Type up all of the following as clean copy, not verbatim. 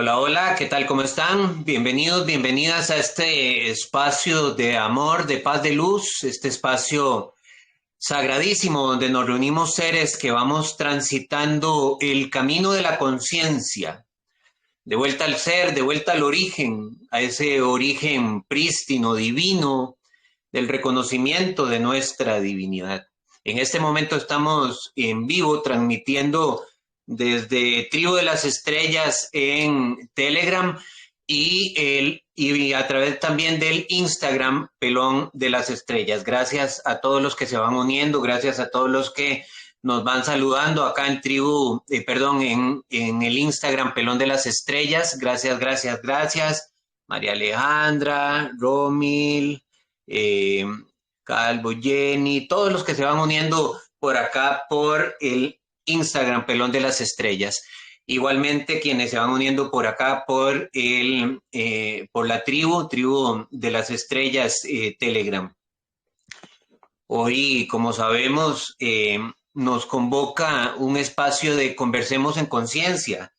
Hola, hola, ¿qué tal? ¿Cómo están? Bienvenidos, bienvenidas a este espacio de amor, de paz, de luz, este espacio sagradísimo donde nos reunimos seres que vamos transitando el camino de la conciencia, de vuelta al ser, de vuelta al origen, a ese origen prístino, divino, del reconocimiento de nuestra divinidad. En este momento estamos en vivo transmitiendo desde Tribu de las Estrellas en Telegram y a través también del Instagram Pelón de las Estrellas. Gracias a todos los que se van uniendo, gracias a todos los que nos van saludando acá en Tribu, perdón, en el Instagram Pelón de las Estrellas. Gracias, gracias, gracias. María Alejandra, Romil, eh, Calvo, Jenny, todos los que se van uniendo por acá por el Instagram Pelón de las Estrellas. Igualmente quienes se van uniendo por acá por la tribu de las Estrellas Telegram. Hoy, como sabemos, nos convoca un espacio de Conversemos en Conciencia,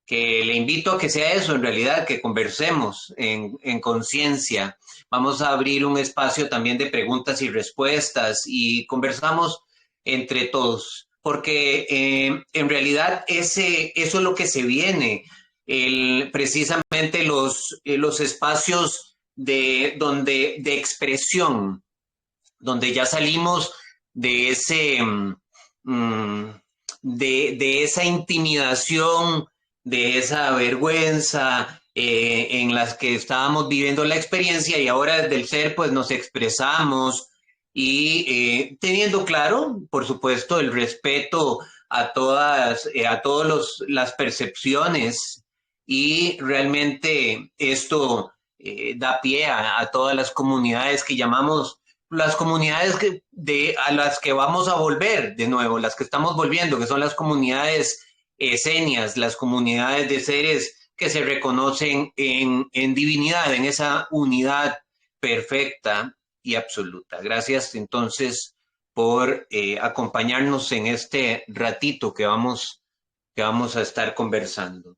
que le invito a que sea eso, en realidad, que conversemos en conciencia. Vamos a abrir un espacio también de preguntas y respuestas y conversamos entre todos, porque en realidad eso es lo que se viene, precisamente los espacios de expresión, donde ya salimos de mm, de esa intimidación, de esa vergüenza en las que estábamos viviendo la experiencia y ahora desde el ser pues nos expresamos y teniendo claro, por supuesto, el respeto a todas las percepciones y realmente esto da pie a todas las comunidades que llamamos las comunidades a las que vamos a volver de nuevo, las que estamos volviendo, que son las comunidades esenias, las comunidades de seres que se reconocen en divinidad, en esa unidad perfecta y absoluta. Gracias entonces por acompañarnos en este ratito que vamos a estar conversando.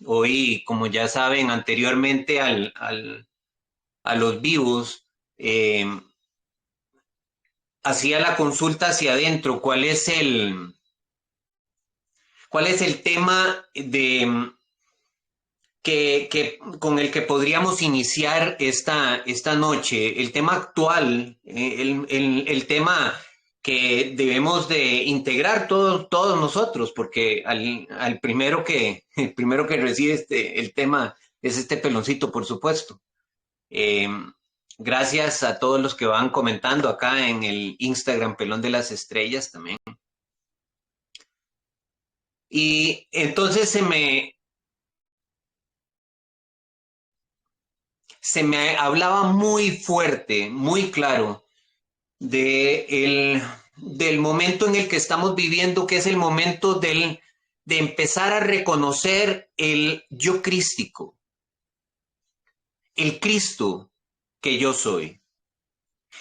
Hoy, como ya saben, anteriormente a los vivos, eh, hacía la consulta hacia adentro, cuál es el tema con el que podríamos iniciar esta noche, el tema actual, el tema que debemos de integrar todos nosotros, porque el primero que recibe el tema es este peloncito, por supuesto. Eh, Gracias a todos los que van comentando acá en el Instagram Pelón de las Estrellas también. Y entonces se me hablaba muy fuerte, muy claro del momento en el que estamos viviendo, que es el momento de empezar a reconocer el yo crístico, el Cristo que yo soy.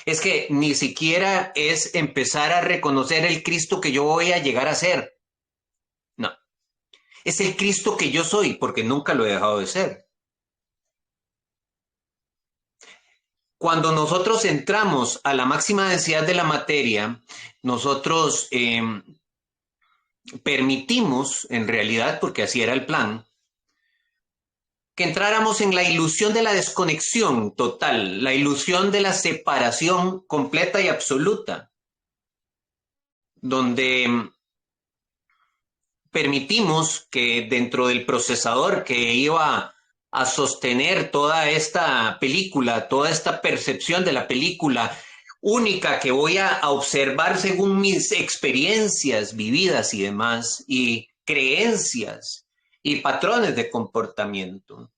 Es que ni siquiera es empezar a reconocer el Cristo que yo voy a llegar a ser. No, es el Cristo que yo soy, porque nunca lo he dejado de ser. Cuando nosotros entramos a la máxima densidad de la materia, nosotros permitimos, en realidad, porque así era el plan, que entráramos en la ilusión de la desconexión total, la ilusión de la separación completa y absoluta, donde permitimos que dentro del procesador que iba a sostener toda esta película, toda esta percepción de la película única que voy a observar según mis experiencias vividas y demás, y creencias y patrones de comportamiento.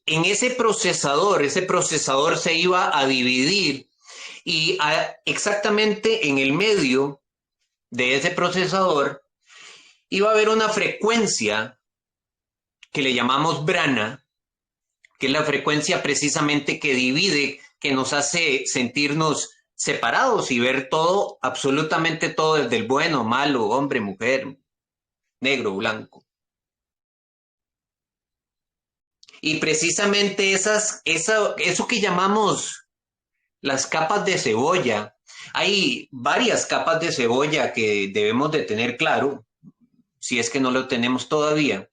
En ese procesador se iba a dividir y exactamente en el medio de ese procesador iba a haber una frecuencia que le llamamos brana, que es la frecuencia precisamente que divide, que nos hace sentirnos separados y ver todo, absolutamente todo, desde el bueno, malo, hombre, mujer. negro, blanco. Y precisamente eso que llamamos las capas de cebolla, hay varias capas de cebolla que debemos de tener claro, si es que no lo tenemos todavía.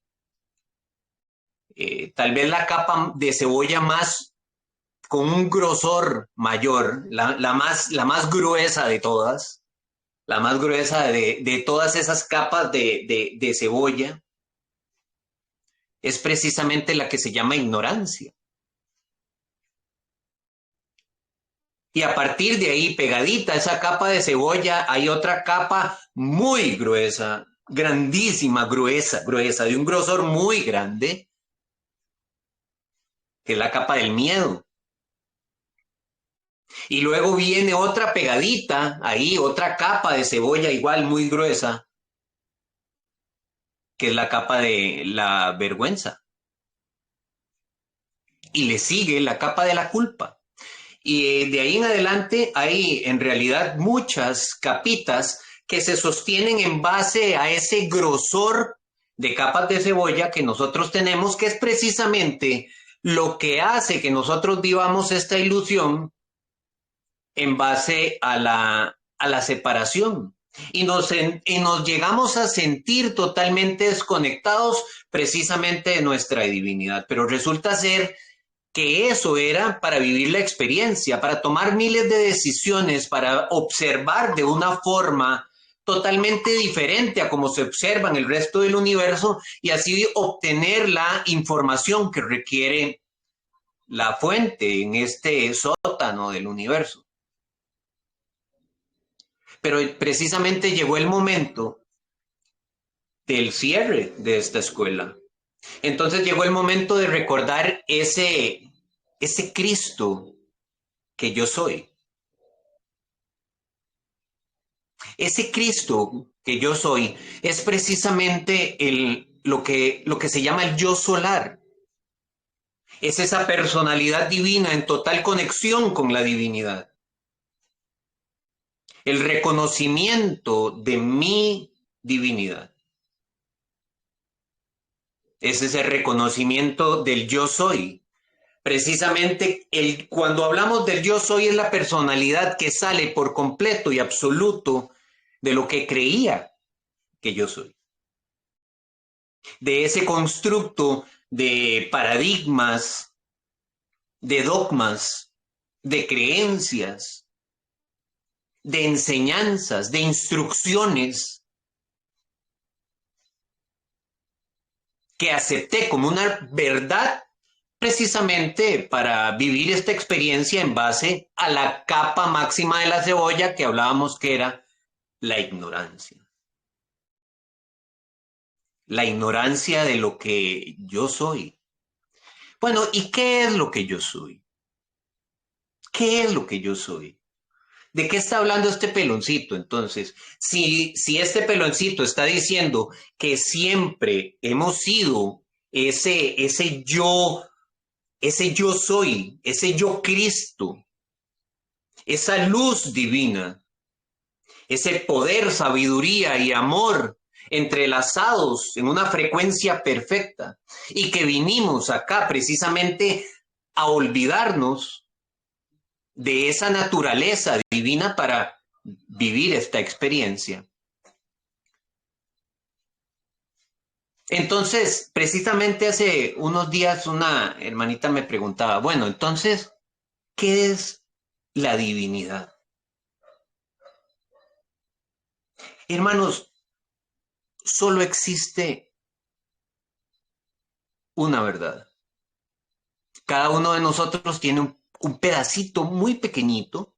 Tal vez la capa de cebolla más con un grosor mayor, la más gruesa de todas, la más gruesa de todas esas capas de cebolla, es precisamente la que se llama ignorancia. Y a partir de ahí, pegadita a esa capa de cebolla, hay otra capa muy gruesa, grandísima, gruesa, de un grosor muy grande, que es la capa del miedo. Y luego viene otra pegadita, ahí otra capa de cebolla igual muy gruesa, que es la capa de la vergüenza. Y le sigue la capa de la culpa. Y de ahí en adelante hay en realidad muchas capitas que se sostienen en base a ese grosor de capas de cebolla que nosotros tenemos, que es precisamente lo que hace que nosotros vivamos esta ilusión en base a la separación. Y nos llegamos a sentir totalmente desconectados precisamente de nuestra divinidad. Pero resulta ser que eso era para vivir la experiencia, para tomar miles de decisiones, para observar de una forma totalmente diferente a como se observa en el resto del universo y así obtener la información que requiere la fuente en este sótano del universo. Pero precisamente llegó el momento del cierre de esta escuela. Entonces llegó el momento de recordar ese Cristo que yo soy. Ese Cristo que yo soy es precisamente lo que se llama el yo solar. Es esa personalidad divina en total conexión con la divinidad. El reconocimiento de mi divinidad. Es ese reconocimiento del yo soy. Precisamente cuando hablamos del yo soy es la personalidad que sale por completo y absoluto de lo que creía que yo soy. De ese constructo de paradigmas, de dogmas, de creencias, de enseñanzas, de instrucciones que acepté como una verdad precisamente para vivir esta experiencia en base a la capa máxima de la cebolla que hablábamos que era la ignorancia. La ignorancia de lo que yo soy. Bueno, ¿y qué es lo que yo soy? ¿Qué es lo que yo soy? ¿De qué está hablando este peloncito? Entonces, si este peloncito está diciendo que siempre hemos sido ese yo soy, ese yo Cristo, esa luz divina, ese poder, sabiduría y amor entrelazados en una frecuencia perfecta y que vinimos acá precisamente a olvidarnos de esa naturaleza divina para vivir esta experiencia. Entonces, precisamente hace unos días una hermanita me preguntaba, bueno, entonces, ¿qué es la divinidad? Hermanos, solo existe una verdad. Cada uno de nosotros tiene un pedacito muy pequeñito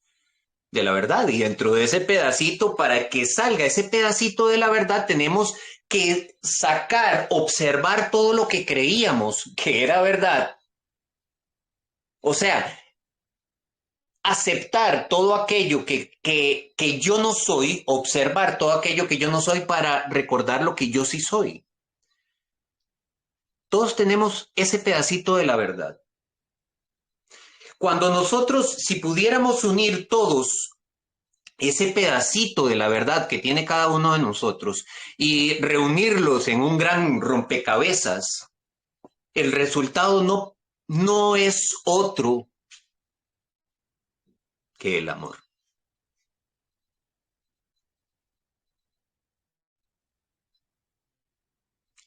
de la verdad y dentro de ese pedacito, para que salga ese pedacito de la verdad, tenemos que sacar, observar todo lo que creíamos que era verdad. O sea, aceptar todo aquello que yo no soy, observar todo aquello que yo no soy para recordar lo que yo sí soy. Todos tenemos ese pedacito de la verdad. Cuando nosotros, si pudiéramos unir todos ese pedacito de la verdad que tiene cada uno de nosotros y reunirlos en un gran rompecabezas, el resultado no es otro que el amor.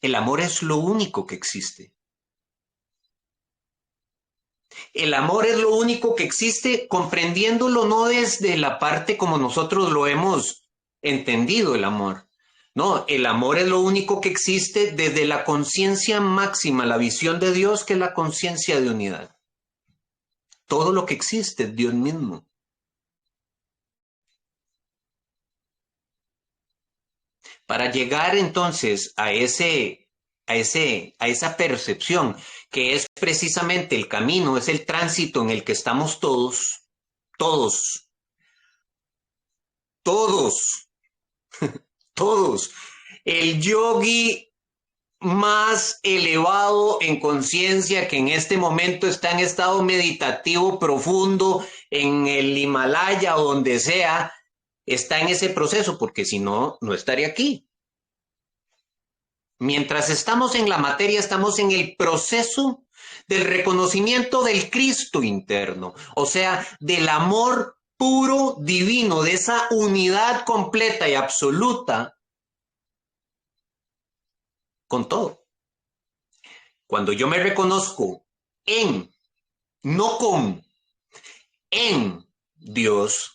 El amor es lo único que existe. El amor es lo único que existe, comprendiéndolo no desde la parte como nosotros lo hemos entendido el amor. No, el amor es lo único que existe desde la conciencia máxima, la visión de Dios, que es la conciencia de unidad. Todo lo que existe es Dios mismo. Para llegar entonces a esa percepción, que es precisamente el camino, es el tránsito en el que estamos todos, todos, todos. El yogi más elevado en conciencia que en este momento está en estado meditativo profundo en el Himalaya o donde sea, está en ese proceso, porque si no, no estaría aquí. Mientras estamos en la materia, estamos en el proceso del reconocimiento del Cristo interno, o sea, del amor puro divino, de esa unidad completa y absoluta con todo. Cuando yo me reconozco en, no con, en Dios,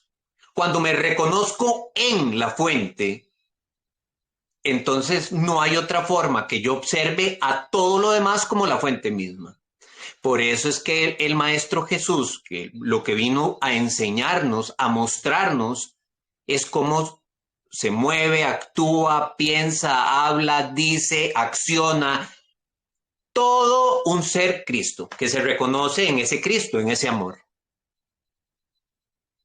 cuando me reconozco en la fuente, entonces no hay otra forma que yo observe a todo lo demás como la fuente misma. Por eso es que el Maestro Jesús, que lo que vino a enseñarnos, a mostrarnos, es cómo se mueve, actúa, piensa, habla, dice, acciona, todo un ser Cristo, que se reconoce en ese Cristo, en ese amor.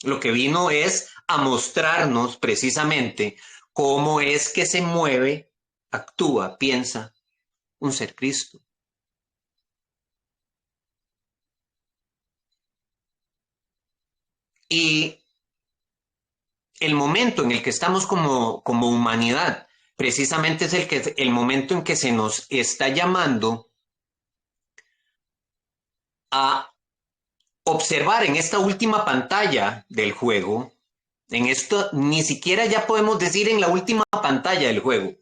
Lo que vino es a mostrarnos precisamente cómo es que se mueve, actúa, piensa un ser Cristo. Y el momento en el que estamos como humanidad, precisamente es el momento en que se nos está llamando a observar en esta última pantalla del juego, en esto ni siquiera ya podemos decir en la última pantalla del juego,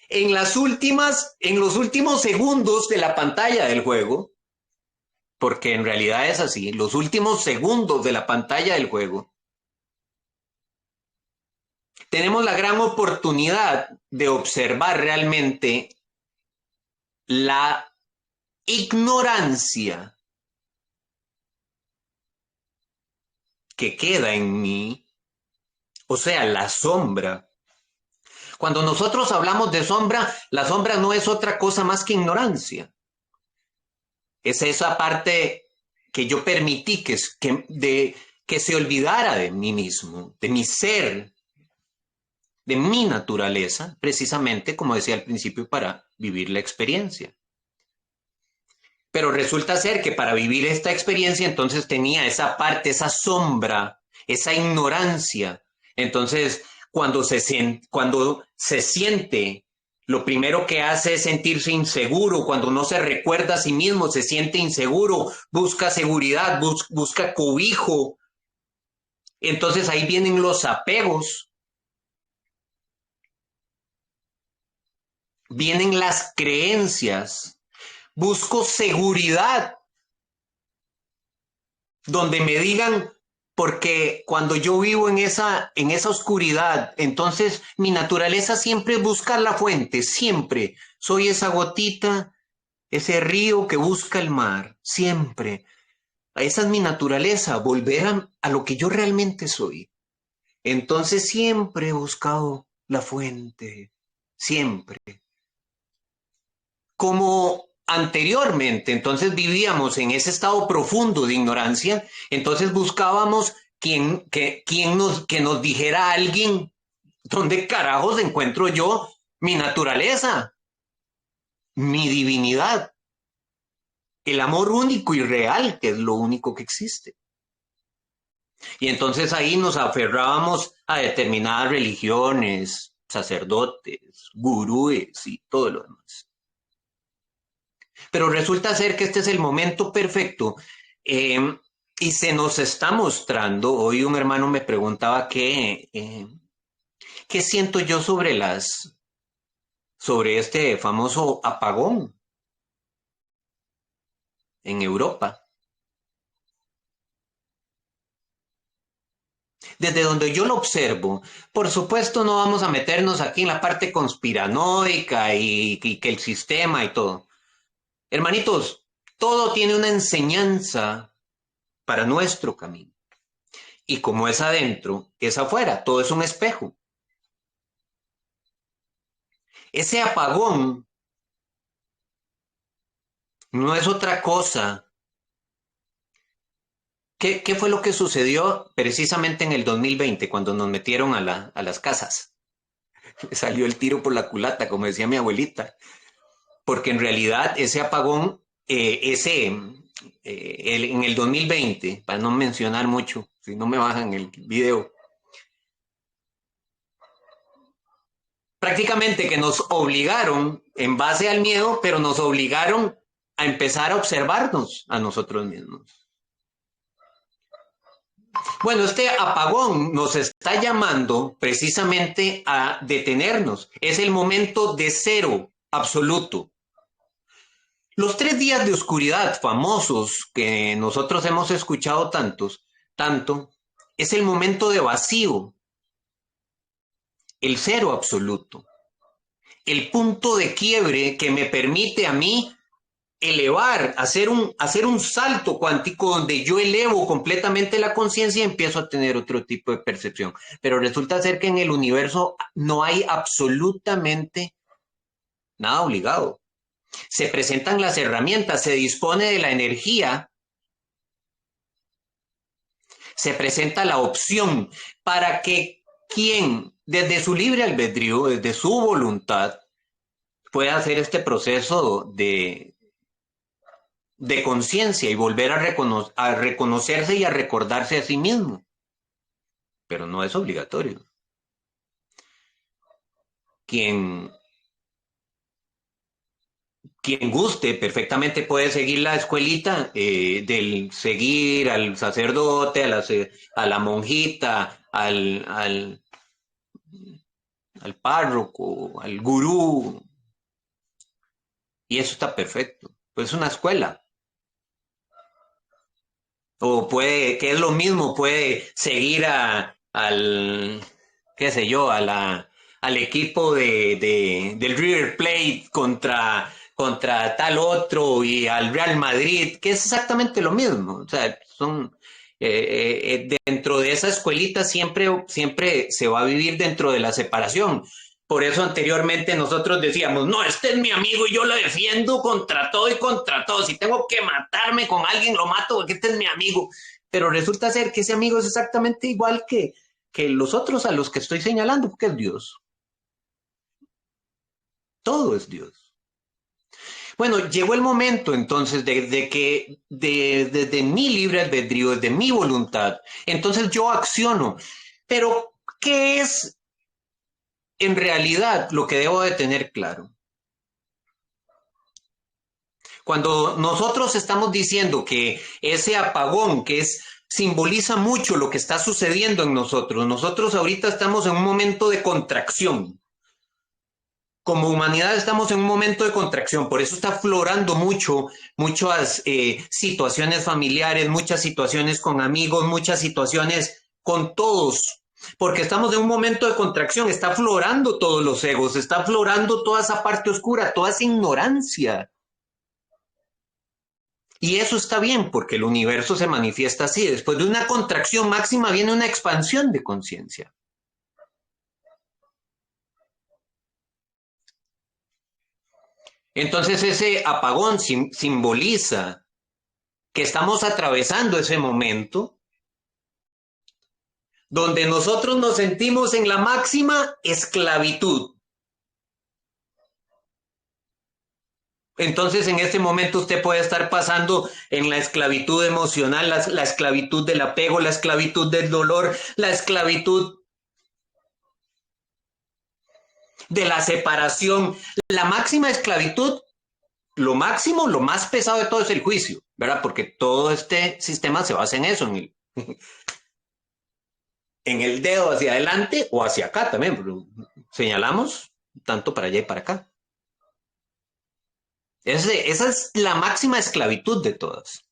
en los últimos segundos de la pantalla del juego, porque en realidad es así, los últimos segundos de la pantalla del juego, tenemos la gran oportunidad de observar realmente la ignorancia que queda en mí, o sea, la sombra. Cuando nosotros hablamos de sombra, la sombra no es otra cosa más que ignorancia. Es esa parte que yo permití que se olvidara de mí mismo, de mi ser, de mi naturaleza, precisamente, como decía al principio, para vivir la experiencia. Pero resulta ser que para vivir esta experiencia entonces tenía esa parte, esa sombra, esa ignorancia. Entonces, cuando se siente, lo primero que hace es sentirse inseguro. Cuando no se recuerda a sí mismo, se siente inseguro, busca seguridad, busca cobijo. Entonces ahí vienen los apegos, vienen las creencias. Busco seguridad donde me digan, porque cuando yo vivo en esa oscuridad, entonces mi naturaleza siempre busca la fuente, siempre. Soy esa gotita, ese río que busca el mar, siempre. Esa es mi naturaleza, volver a lo que yo realmente soy. Entonces siempre he buscado la fuente, siempre. Como anteriormente, entonces vivíamos en ese estado profundo de ignorancia, entonces buscábamos que nos dijera alguien, ¿dónde carajos encuentro yo mi naturaleza, mi divinidad, el amor único y real, que es lo único que existe? Y entonces ahí nos aferrábamos a determinadas religiones, sacerdotes, gurúes y todo lo demás. Pero resulta ser que este es el momento perfecto y se nos está mostrando. Hoy un hermano me preguntaba qué siento yo sobre este famoso apagón en Europa. Desde donde yo lo observo, por supuesto no vamos a meternos aquí en la parte conspiranoica y que el sistema y todo. Hermanitos, todo tiene una enseñanza para nuestro camino. Y como es adentro, es afuera, todo es un espejo. Ese apagón no es otra cosa. ¿Qué fue lo que sucedió precisamente en el 2020 cuando nos metieron a las casas? Salió el tiro por la culata, como decía mi abuelita, porque en realidad ese apagón, en el 2020, para no mencionar mucho, si no me bajan el video, prácticamente que nos obligaron, en base al miedo, pero nos obligaron a empezar a observarnos a nosotros mismos. Bueno, este apagón nos está llamando precisamente a detenernos. Es el momento de cero absoluto. Los 3 días de oscuridad famosos que nosotros hemos escuchado tanto, es el momento de vacío, el cero absoluto, el punto de quiebre que me permite a mí elevar, hacer un salto cuántico donde yo elevo completamente la conciencia y empiezo a tener otro tipo de percepción. Pero resulta ser que en el universo no hay absolutamente nada obligado. Se presentan las herramientas, se dispone de la energía, se presenta la opción para que quien desde su libre albedrío, desde su voluntad, pueda hacer este proceso de conciencia y volver a reconocerse y a recordarse a sí mismo. Pero no es obligatorio. Quien, quien guste perfectamente puede seguir la escuelita del seguir al sacerdote, a la monjita, al párroco, al gurú, y eso está perfecto. Pues es una escuela. O puede, que es lo mismo, puede seguir qué sé yo, al equipo del River Plate contra tal otro y al Real Madrid, que es exactamente lo mismo. O sea, dentro de esa escuelita siempre se va a vivir dentro de la separación. Por eso anteriormente nosotros decíamos, no, este es mi amigo y yo lo defiendo contra todo y contra todo. Si tengo que matarme con alguien, lo mato porque este es mi amigo. Pero resulta ser que ese amigo es exactamente igual que los otros a los que estoy señalando, porque es Dios. Todo es Dios. Bueno, llegó el momento entonces desde mi libre albedrío, desde mi voluntad, entonces yo acciono. Pero, ¿qué es en realidad lo que debo de tener claro? Cuando nosotros estamos diciendo que ese apagón, simboliza mucho lo que está sucediendo en nosotros ahorita estamos en un momento de contracción. Como humanidad estamos en un momento de contracción, por eso está aflorando muchas situaciones familiares, muchas situaciones con amigos, muchas situaciones con todos, porque estamos en un momento de contracción, está aflorando todos los egos, está aflorando toda esa parte oscura, toda esa ignorancia. Y eso está bien porque el universo se manifiesta así. Después de una contracción máxima viene una expansión de conciencia. Entonces ese apagón simboliza que estamos atravesando ese momento donde nosotros nos sentimos en la máxima esclavitud. Entonces, en este momento usted puede estar pasando en la esclavitud emocional, la esclavitud del apego, la esclavitud del dolor, la esclavitud de la separación. La máxima esclavitud, lo máximo, lo más pesado de todo es el juicio, ¿verdad? Porque todo este sistema se basa en eso, en el dedo hacia adelante o hacia acá también, pero señalamos tanto para allá y para acá. Esa es la máxima esclavitud de todas.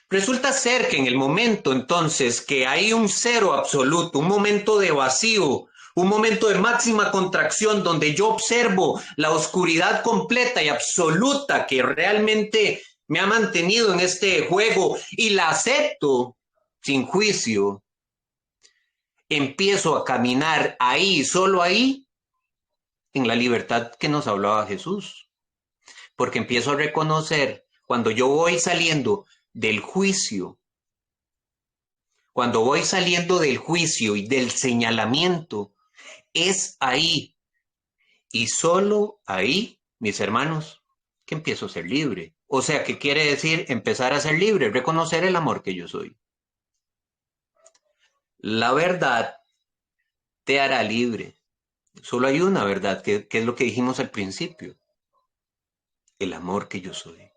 Resulta ser que en el momento entonces que hay un cero absoluto, un momento de vacío, un momento de máxima contracción donde yo observo la oscuridad completa y absoluta que realmente me ha mantenido en este juego y la acepto sin juicio, empiezo a caminar ahí, solo ahí, en la libertad que nos hablaba Jesús. Porque empiezo a reconocer cuando yo voy saliendo del juicio, cuando voy saliendo del juicio y del señalamiento, es ahí y solo ahí, mis hermanos, que empiezo a ser libre. O sea, ¿qué quiere decir empezar a ser libre? Reconocer el amor que yo soy. La verdad te hará libre. Solo hay una verdad, que es lo que dijimos al principio. El amor que yo soy.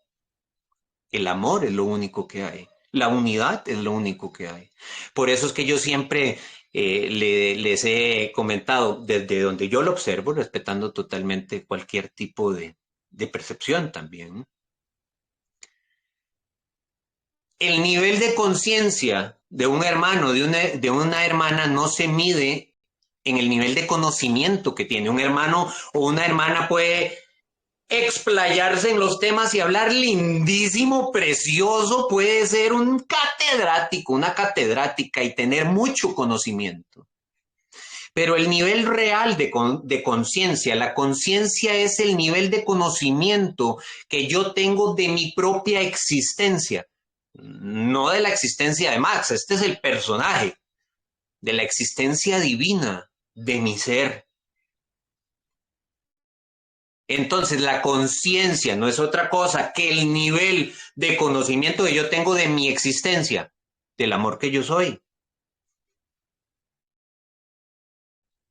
El amor es lo único que hay. La unidad es lo único que hay. Por eso es que yo siempre les he comentado desde donde yo lo observo, respetando totalmente cualquier tipo de percepción también. El nivel de conciencia de un hermano, de una hermana, no se mide en el nivel de conocimiento que tiene. Un hermano o una hermana puede explayarse en los temas y hablar lindísimo, precioso, puede ser un catedrático, una catedrática y tener mucho conocimiento. Pero el nivel real de conciencia, la conciencia es el nivel de conocimiento que yo tengo de mi propia existencia, no de la existencia de Max, este es el personaje, de la existencia divina de mi ser. Entonces, la conciencia no es otra cosa que el nivel de conocimiento que yo tengo de mi existencia, del amor que yo soy.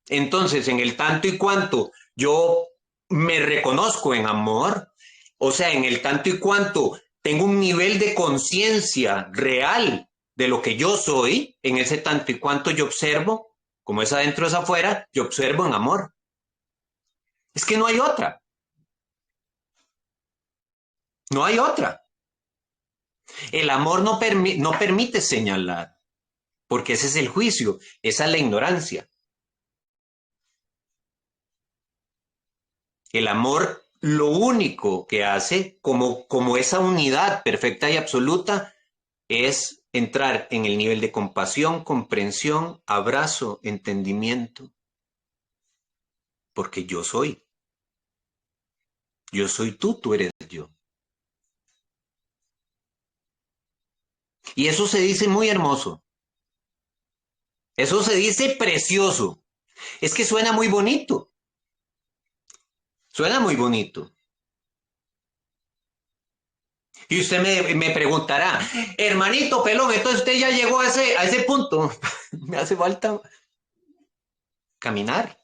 Entonces, en el tanto y cuanto yo me reconozco en amor, o sea, en el tanto y cuanto tengo un nivel de conciencia real de lo que yo soy, en ese tanto y cuanto yo observo, como es adentro es afuera, yo observo en amor. Es que no hay otra, no hay otra. El amor no permite señalar, porque ese es el juicio, esa es la ignorancia. El amor lo único que hace, como esa unidad perfecta y absoluta, es entrar en el nivel de compasión, comprensión, abrazo, entendimiento, porque yo soy tú, tú eres yo. Y eso se dice muy hermoso, eso se dice precioso, es que suena muy bonito. Y usted me preguntará, hermanito pelón, entonces usted ya llegó a ese punto. Me hace falta caminar.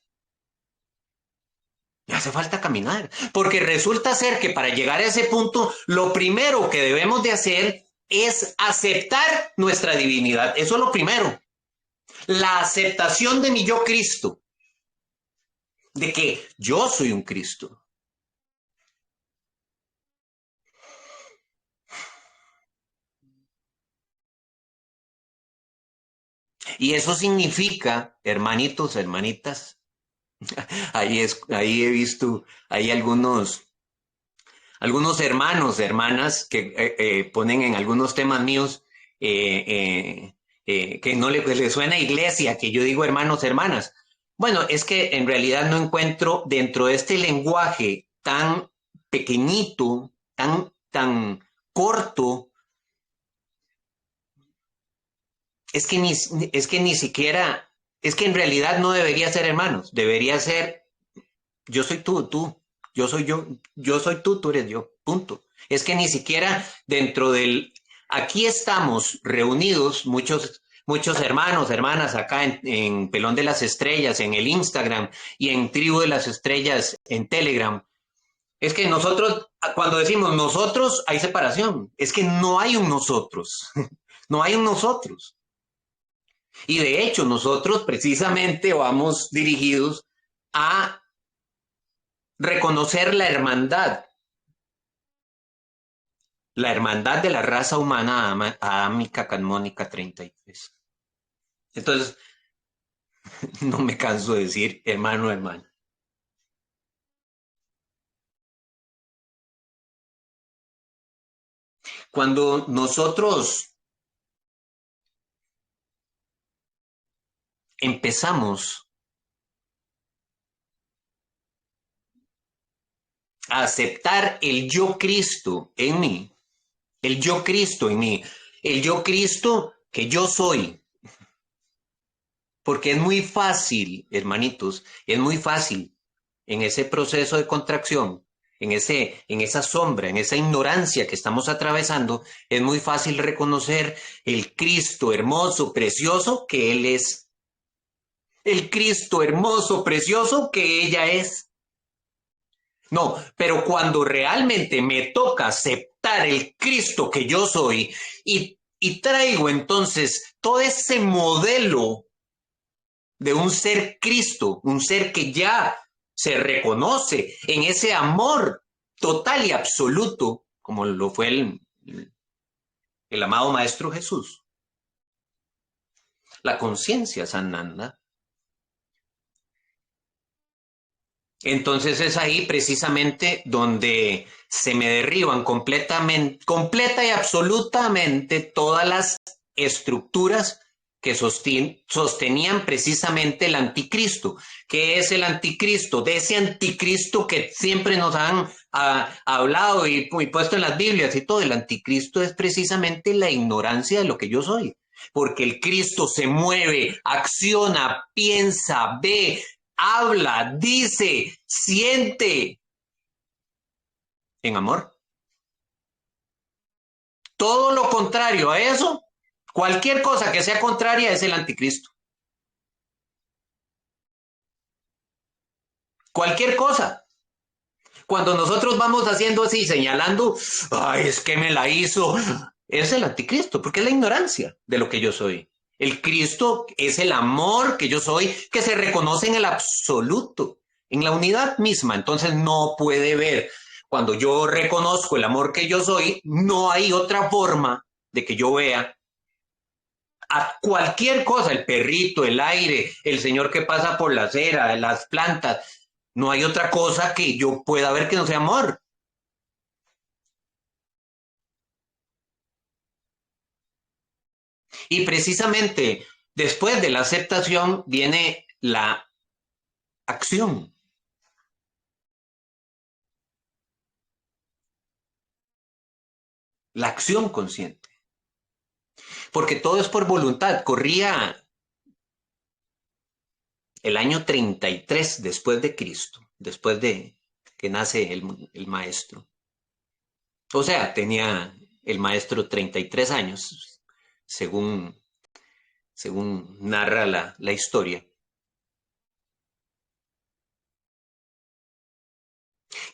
Me hace falta caminar. Porque resulta ser que para llegar a ese punto, lo primero que debemos de hacer es aceptar nuestra divinidad. Eso es lo primero. La aceptación de mi yo Cristo. De que yo soy un Cristo. Y eso significa, hermanitos, hermanitas, ahí he visto, hay algunos hermanos, hermanas que ponen en algunos temas míos que no le suena a iglesia, que yo digo hermanos, hermanas. Bueno, es que en realidad no encuentro dentro de este lenguaje tan pequeñito, tan corto, es que ni siquiera, es que en realidad no debería ser hermanos, debería ser yo soy tú, yo soy tú, tú eres yo, punto. Es que ni siquiera dentro del... Aquí estamos reunidos muchos hermanos, hermanas acá en Pelón de las Estrellas, en el Instagram y en Tribu de las Estrellas en Telegram. Es que nosotros, cuando decimos nosotros, hay separación. Es que no hay un nosotros. No hay un nosotros. Y de hecho, nosotros precisamente vamos dirigidos a reconocer la hermandad de la raza humana adámica canónica 33. Entonces, no me canso de decir hermano, hermano. Cuando nosotros empezamos a aceptar el yo Cristo en mí, el yo Cristo en mí, el yo Cristo que yo soy, porque es muy fácil, hermanitos, es muy fácil en ese proceso de contracción, en esa sombra, en esa ignorancia que estamos atravesando, es muy fácil reconocer el Cristo hermoso, precioso que Él es, el Cristo hermoso, precioso que ella es. No, pero cuando realmente me toca aceptar el Cristo que yo soy y traigo entonces todo ese modelo de un ser Cristo, un ser que ya se reconoce en ese amor total y absoluto, como lo fue el amado Maestro Jesús, la conciencia sananda. Entonces es ahí precisamente donde se me derriban completamente, completa y absolutamente todas las estructuras que sostenían precisamente el anticristo. ¿Qué es el anticristo? De ese anticristo que siempre nos han hablado y puesto en las Biblias y todo. El anticristo es precisamente la ignorancia de lo que yo soy. Porque el Cristo se mueve, acciona, piensa, ve, habla, dice, siente en amor. Todo lo contrario a eso, cualquier cosa que sea contraria es el anticristo. Cualquier cosa. Cuando nosotros vamos haciendo así, señalando, ay, es que me la hizo, es el anticristo, porque es la ignorancia de lo que yo soy. El Cristo es el amor que yo soy, que se reconoce en el absoluto, en la unidad misma. Entonces no puede ver. Cuando yo reconozco el amor que yo soy, no hay otra forma de que yo vea a cualquier cosa, el perrito, el aire, el señor que pasa por la acera, las plantas. No hay otra cosa que yo pueda ver que no sea amor. Y precisamente después de la aceptación viene la acción, la acción consciente. Porque todo es por voluntad. Corría el año 33 después de Cristo, después de que nace el maestro. O sea, tenía el maestro 33 años, según, según narra la historia.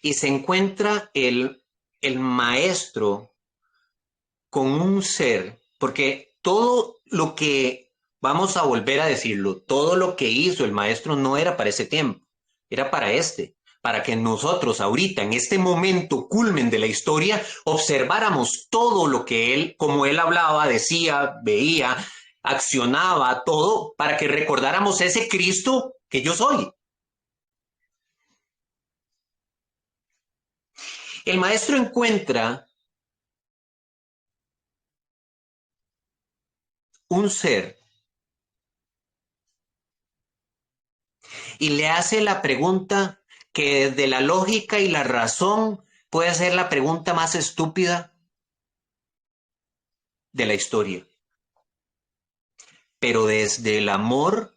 Y se encuentra el maestro con un ser, porque todo lo que, vamos a volver a decirlo, todo lo que hizo el maestro no era para ese tiempo, era para este, para que nosotros ahorita, en este momento culmen de la historia, observáramos todo lo que él, como él hablaba, decía, veía, accionaba, todo, para que recordáramos ese Cristo que yo soy. El maestro encuentra un ser y le hace la pregunta que desde la lógica y la razón puede ser la pregunta más estúpida de la historia. Pero desde el amor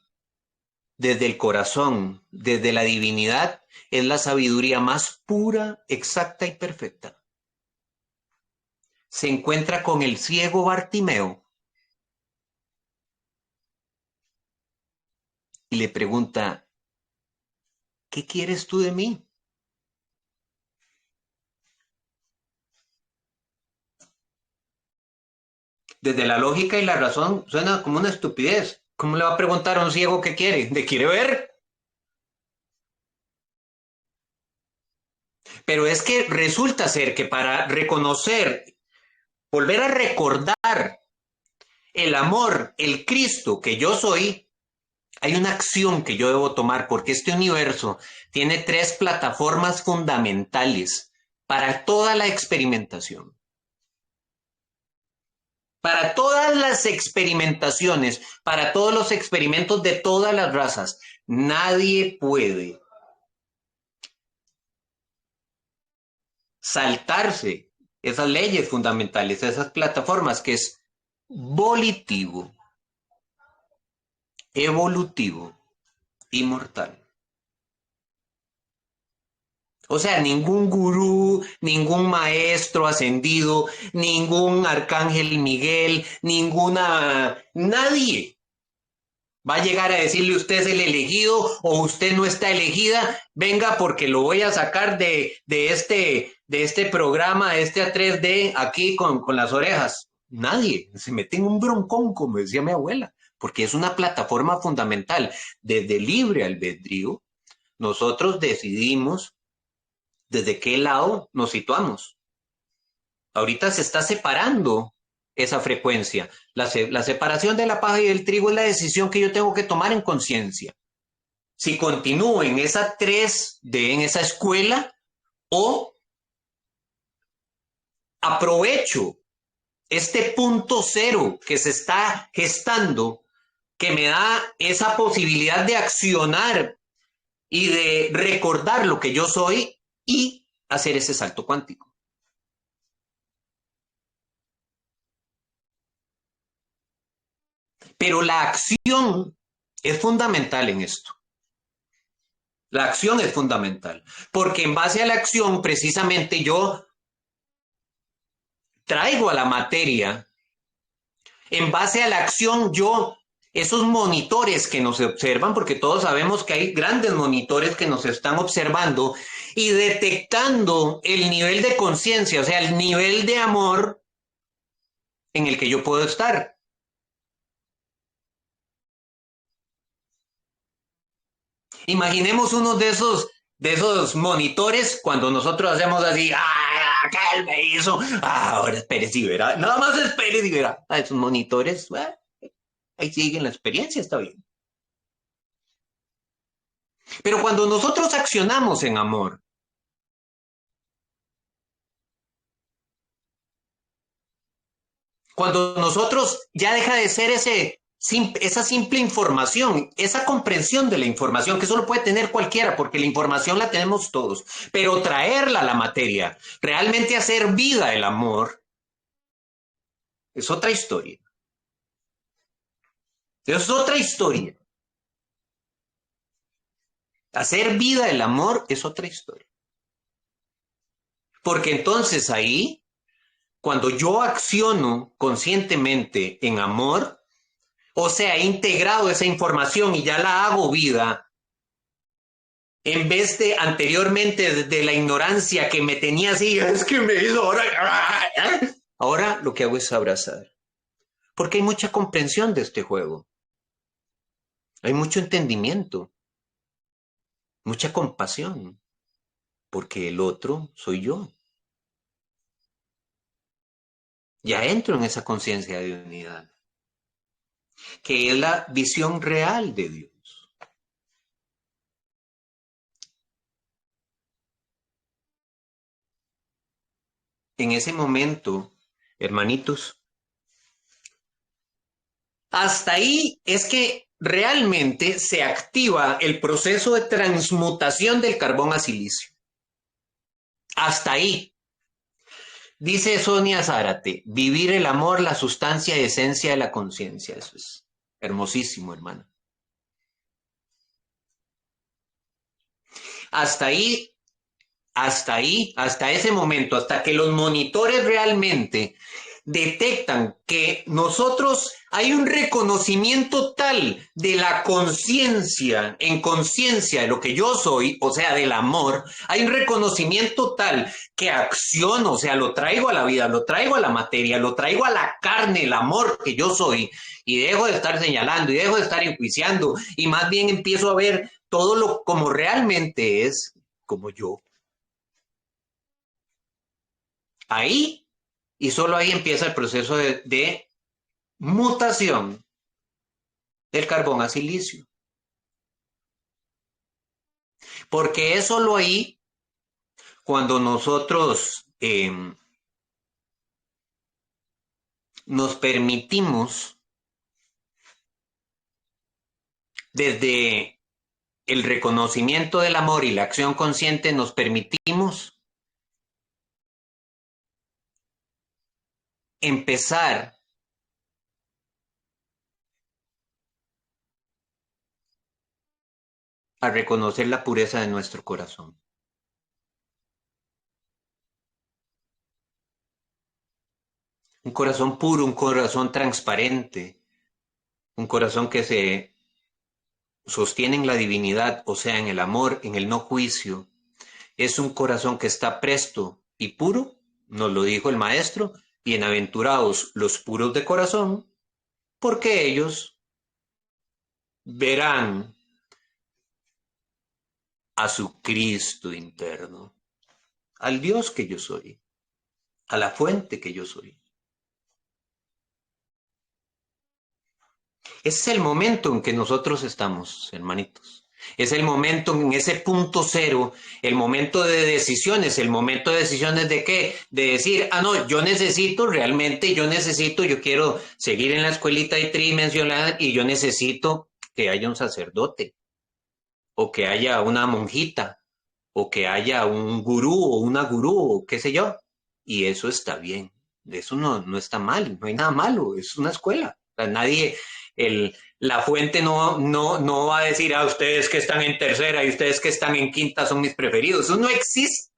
desde el corazón, desde la divinidad, es la sabiduría más pura, exacta y perfecta. Se encuentra con el ciego Bartimeo y le pregunta, ¿qué quieres tú de mí? Desde la lógica y la razón suena como una estupidez. ¿Cómo le va a preguntar a un ciego qué quiere? ¿Le quiere ver? Pero es que resulta ser que para reconocer, volver a recordar el amor, el Cristo que yo soy, hay una acción que yo debo tomar porque este universo tiene tres plataformas fundamentales para toda la experimentación. Para todas las experimentaciones, para todos los experimentos de todas las razas, nadie puede saltarse esas leyes fundamentales, esas plataformas que es volitivo, evolutivo, inmortal. O sea, ningún gurú, ningún maestro ascendido, ningún arcángel Miguel, nadie va a llegar a decirle usted es el elegido o usted no está elegida, venga porque lo voy a sacar de este programa, de este A3D aquí con las orejas. Nadie, se mete en un broncón, como decía mi abuela, porque es una plataforma fundamental. Desde libre albedrío, nosotros decidimos desde qué lado nos situamos. Ahorita se está separando esa frecuencia. La separación de la paja y del trigo es la decisión que yo tengo que tomar en conciencia. Si continúo en esa 3D, en esa escuela, o aprovecho este punto cero que se está gestando, que me da esa posibilidad de accionar y de recordar lo que yo soy y hacer ese salto cuántico. Pero la acción es fundamental en esto. La acción es fundamental, porque en base a la acción precisamente yo traigo a la materia, en base a la acción yo, esos monitores que nos observan, porque todos sabemos que hay grandes monitores que nos están observando y detectando el nivel de conciencia, o sea, el nivel de amor en el que yo puedo estar. Imaginemos uno de esos monitores cuando nosotros hacemos así, ¡ah! ¿Qué él me hizo? Ah, ahora espérese y verá. Nada más espérese y verá. A esos monitores, ahí siguen la experiencia, está bien. Pero cuando nosotros accionamos en amor, cuando nosotros ya deja de ser esa simple información, esa comprensión de la información que solo puede tener cualquiera, porque la información la tenemos todos, pero traerla a la materia, realmente hacer vida el amor, es otra historia. Es otra historia. Hacer vida el amor es otra historia. Porque entonces ahí, cuando yo acciono conscientemente en amor, o sea, he integrado esa información y ya la hago vida, en vez de anteriormente de la ignorancia que me tenía así, es que me hizo ahora. Ahora lo que hago es abrazar. Porque hay mucha comprensión de este juego. Hay mucho entendimiento, mucha compasión. Porque el otro soy yo. Ya entro en esa conciencia de unidad, que es la visión real de Dios. En ese momento, hermanitos, hasta ahí es que realmente se activa el proceso de transmutación del carbón a silicio. Hasta ahí. Dice Sonia Zárate, vivir el amor, la sustancia y esencia de la conciencia. Eso es hermosísimo, hermano. Hasta ahí, hasta ahí, hasta ese momento, hasta que los monitores realmente detectan que nosotros hay un reconocimiento tal de la conciencia, en conciencia de lo que yo soy, o sea, del amor, hay un reconocimiento tal que acciono, o sea, lo traigo a la vida, lo traigo a la materia, lo traigo a la carne, el amor que yo soy, y dejo de estar señalando y dejo de estar enjuiciando, y más bien empiezo a ver todo lo como realmente es, como yo. Ahí y solo ahí empieza el proceso de mutación del carbón a silicio. Porque es solo ahí cuando nosotros nos permitimos, desde el reconocimiento del amor y la acción consciente, nos permitimos empezar a reconocer la pureza de nuestro corazón. Un corazón puro, un corazón transparente, un corazón que se sostiene en la divinidad, o sea, en el amor, en el no juicio. Es un corazón que está presto y puro, nos lo dijo el maestro, bienaventurados los puros de corazón, porque ellos verán a su Cristo interno, al Dios que yo soy, a la fuente que yo soy. Ese es el momento en que nosotros estamos, hermanitos. Es el momento en ese punto cero, el momento de decisiones. ¿El momento de decisiones de qué? De decir, ah, no, yo necesito, realmente yo necesito, yo quiero seguir en la escuelita tridimensional y yo necesito que haya un sacerdote o que haya una monjita o que haya un gurú o una gurú o qué sé yo. Y eso está bien. Eso no está mal, no hay nada malo, es una escuela. O sea, nadie, la fuente no va a decir a ustedes que están en tercera y ustedes que están en quinta son mis preferidos. Eso no existe.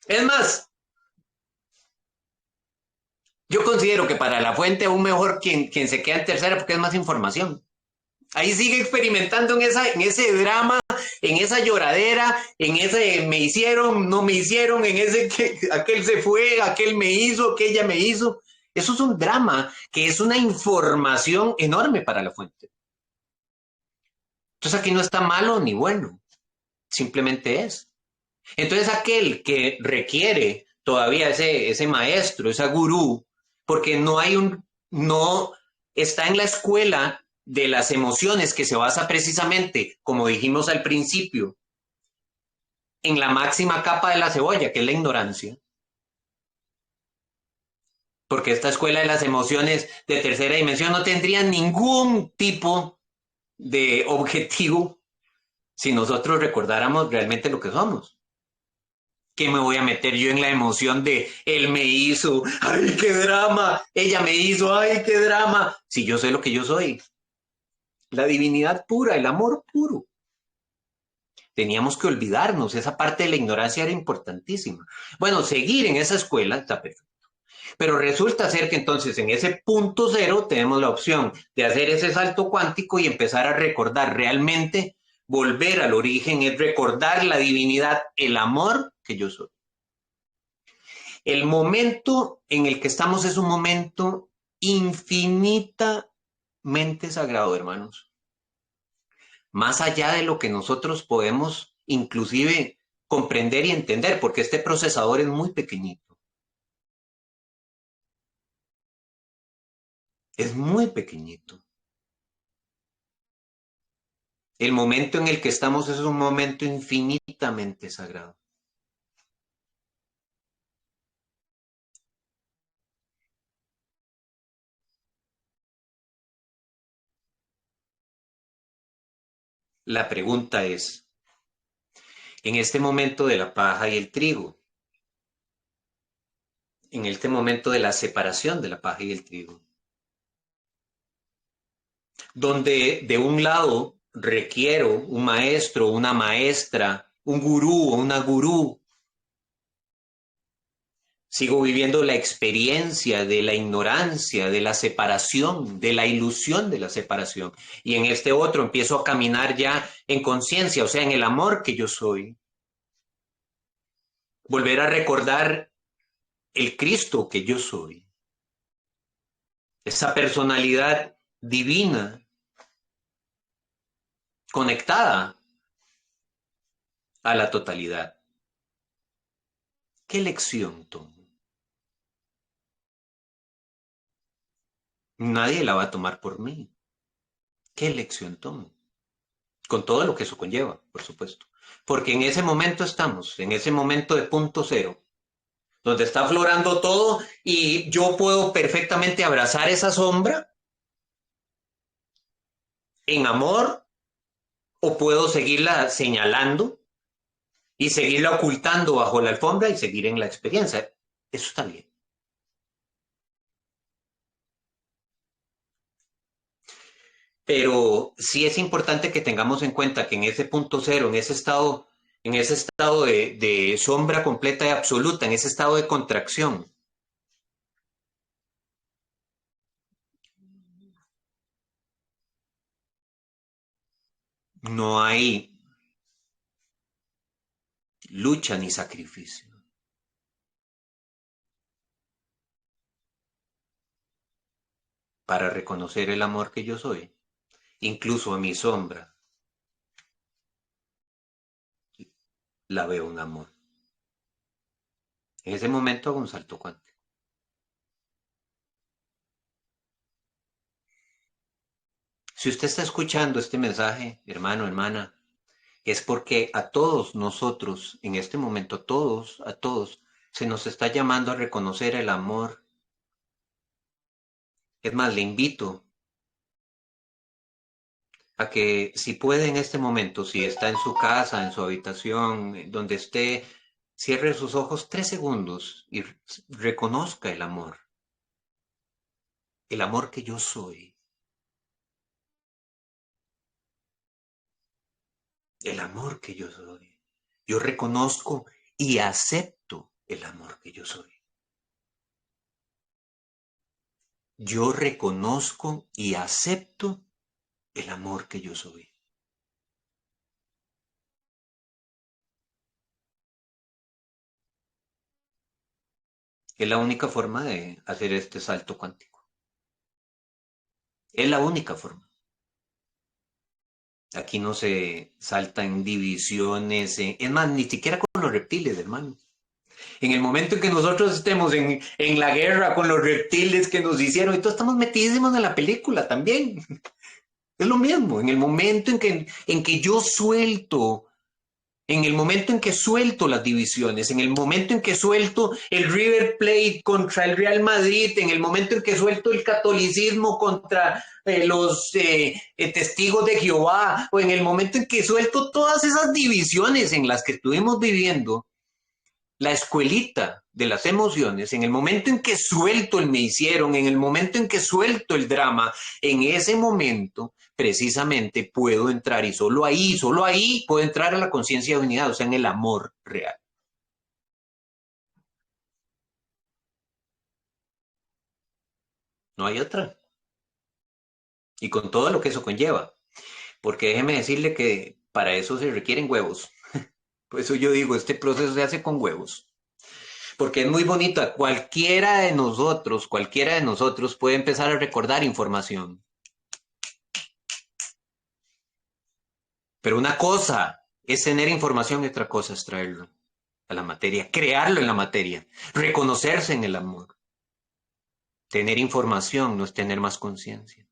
Es más, yo considero que para la fuente aún mejor quien se queda en tercera porque es más información. Ahí sigue experimentando en ese drama, en esa lloradera, en ese me hicieron, no me hicieron, en ese que aquel se fue, aquel me hizo, aquella me hizo. Eso es un drama que es una información enorme para la fuente. Entonces aquí no está malo ni bueno, simplemente es. Entonces aquel que requiere todavía ese maestro, esa gurú, porque no está en la escuela de las emociones que se basa precisamente, como dijimos al principio, en la máxima capa de la cebolla, que es la ignorancia. Porque esta escuela de las emociones de tercera dimensión no tendría ningún tipo de objetivo si nosotros recordáramos realmente lo que somos. ¿Qué me voy a meter yo en la emoción de él me hizo, ay, qué drama, ella me hizo, ay, qué drama, si yo sé lo que yo soy? La divinidad pura, el amor puro. Teníamos que olvidarnos, esa parte de la ignorancia era importantísima. Bueno, seguir en esa escuela está perfecto. Pero resulta ser que entonces en ese punto cero tenemos la opción de hacer ese salto cuántico y empezar a recordar realmente, volver al origen, es recordar la divinidad, el amor que yo soy. El momento en el que estamos es un momento infinitamente sagrado, hermanos. Más allá de lo que nosotros podemos inclusive comprender y entender, porque este procesador es muy pequeñito. Es muy pequeñito. El momento en el que estamos es un momento infinitamente sagrado. La pregunta es, en este momento de la paja y el trigo, en este momento de la separación de la paja y el trigo, donde de un lado requiero un maestro, una maestra, un gurú o una gurú. Sigo viviendo la experiencia de la ignorancia, de la separación, de la ilusión de la separación. Y en este otro empiezo a caminar ya en conciencia, o sea, en el amor que yo soy. Volver a recordar el Cristo que yo soy. Esa personalidad divina, conectada a la totalidad. ¿Qué lección tomo? Nadie la va a tomar por mí. ¿Qué lección tomo? Con todo lo que eso conlleva, por supuesto. Porque en ese momento estamos, en ese momento de punto cero, donde está aflorando todo y yo puedo perfectamente abrazar esa sombra en amor o puedo seguirla señalando y seguirla ocultando bajo la alfombra y seguir en la experiencia. Eso está bien. Pero sí es importante que tengamos en cuenta que en ese punto cero, en ese estado de sombra completa y absoluta, en ese estado de contracción, no hay lucha ni sacrificio para reconocer el amor que yo soy, incluso a mi sombra la veo un amor. En ese momento hago un salto cuántico. Si usted está escuchando este mensaje, hermano, hermana, es porque a todos nosotros, en este momento, a todos, se nos está llamando a reconocer el amor. Es más, le invito a que si puede en este momento, si está en su casa, en su habitación, donde esté, cierre sus ojos 3 segundos y reconozca el amor que yo soy, el amor que yo soy. Yo reconozco y acepto el amor que yo soy. Yo reconozco y acepto el amor que yo soy. Es la única forma de hacer este salto cuántico. Es la única forma. Aquí no se salta en divisiones, es más, ni siquiera con los reptiles, hermano. En el momento en que nosotros estemos en la guerra con los reptiles que nos hicieron, y todos estamos metidísimos en la película también. Es lo mismo, en el momento en que yo suelto, en el momento en que suelto las divisiones, en el momento en que suelto el River Plate contra el Real Madrid, en el momento en que suelto el catolicismo contra los testigos de Jehová, o en el momento en que suelto todas esas divisiones en las que estuvimos viviendo, la escuelita de las emociones, en el momento en que suelto el me hicieron, en el momento en que suelto el drama, en ese momento precisamente puedo entrar y solo ahí puedo entrar a la conciencia de unidad, o sea, en el amor real. No hay otra. Y con todo lo que eso conlleva. Porque déjeme decirle que para eso se requieren huevos. Por eso yo digo, este proceso se hace con huevos. Porque es muy bonita. Cualquiera de nosotros puede empezar a recordar información. Pero una cosa es tener información y otra cosa es traerlo a la materia, crearlo en la materia, reconocerse en el amor. Tener información no es tener más conciencia.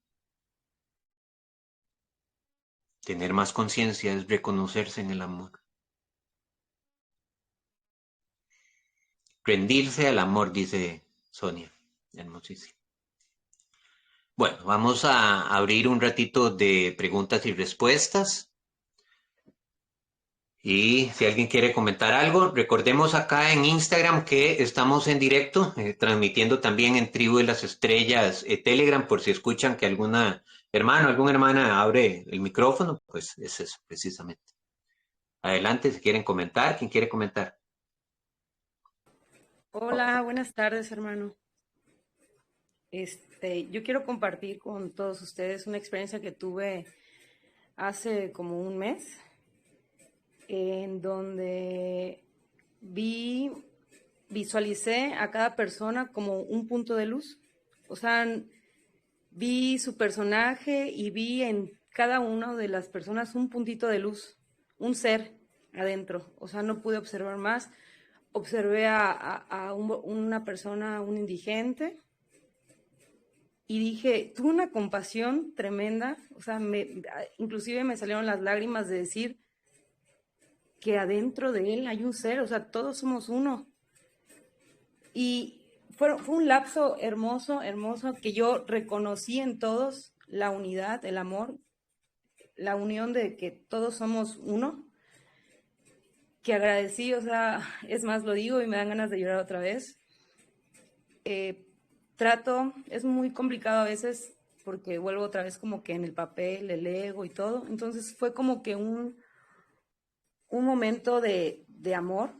Tener más conciencia es reconocerse en el amor. Rendirse al amor, dice Sonia. Hermosísimo. Bueno, vamos a abrir un ratito de preguntas y respuestas. Y si alguien quiere comentar algo, recordemos acá en Instagram que estamos en directo, transmitiendo también en Tribu de las Estrellas, Telegram, por si escuchan que alguna hermano, alguna hermana abre el micrófono, pues es eso, precisamente. Adelante, si quieren comentar, ¿quién quiere comentar? Hola, buenas tardes, hermano. Yo quiero compartir con todos ustedes una experiencia que tuve hace como un mes, en donde visualicé a cada persona como un punto de luz. O sea, vi su personaje y vi en cada una de las personas un puntito de luz, un ser adentro. O sea, no pude observar más. Observé una persona, un indigente, y dije, tuve una compasión tremenda, o sea, inclusive me salieron las lágrimas de decir que adentro de él hay un ser, o sea, todos somos uno. Y fue un lapso hermoso, hermoso, que yo reconocí en todos la unidad, el amor, la unión de que todos somos uno, que agradecí, o sea, es más, lo digo y me dan ganas de llorar otra vez. Eh, es muy complicado a veces porque vuelvo otra vez como que en el papel, el ego y todo. Entonces fue como que un momento de amor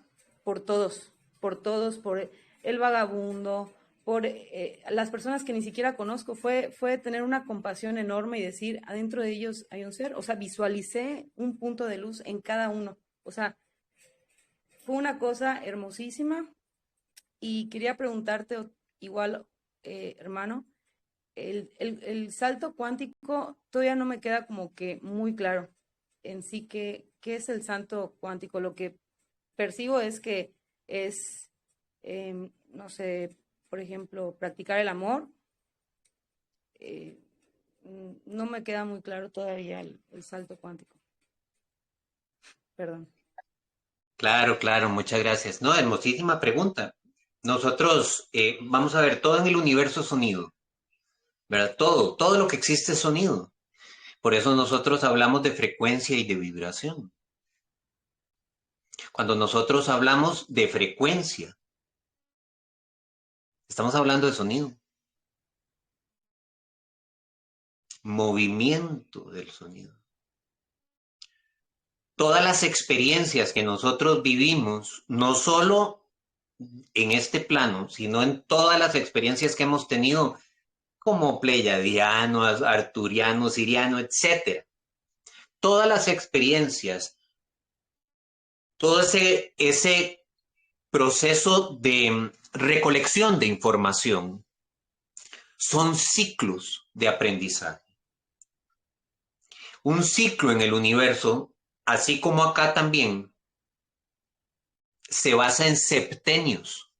por todos, por el vagabundo, por las personas que ni siquiera conozco. Fue tener una compasión enorme y decir, adentro de ellos hay un ser. O sea, visualicé un punto de luz en cada uno. O sea, fue una cosa hermosísima y quería preguntarte igual, hermano, el salto cuántico todavía no me queda como que muy claro en sí qué es el salto cuántico. Lo que percibo es que es, no sé, por ejemplo, practicar el amor. eh, no me queda muy claro todavía el salto cuántico. Perdón. Claro, claro, muchas gracias. No, hermosísima pregunta. Nosotros, vamos a ver, todo en el universo es sonido, ¿verdad? Todo lo que existe es sonido. Por eso nosotros hablamos de frecuencia y de vibración. Cuando nosotros hablamos de frecuencia, estamos hablando de sonido, movimiento del sonido. Todas las experiencias que nosotros vivimos, no solo en este plano, sino en todas las experiencias que hemos tenido como pleyadiano, arturiano, siriano, etcétera. Todas las experiencias, todo ese proceso de recolección de información son ciclos de aprendizaje. Un ciclo en el universo, así como acá también, se basa en septenios.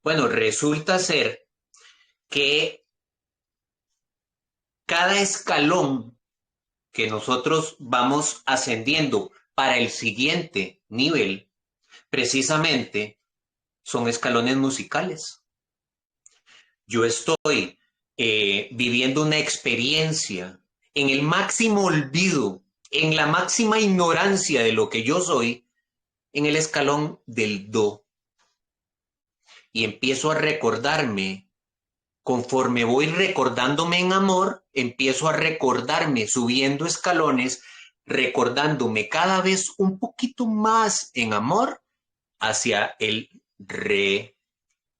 Bueno, resulta ser que cada escalón que nosotros vamos ascendiendo para el siguiente nivel, precisamente son escalones musicales. Yo estoy viviendo una experiencia en el máximo olvido, en la máxima ignorancia de lo que yo soy, en el escalón del do. Y empiezo a recordarme, conforme voy recordándome en amor, empiezo a recordarme subiendo escalones, recordándome cada vez un poquito más en amor hacia el re.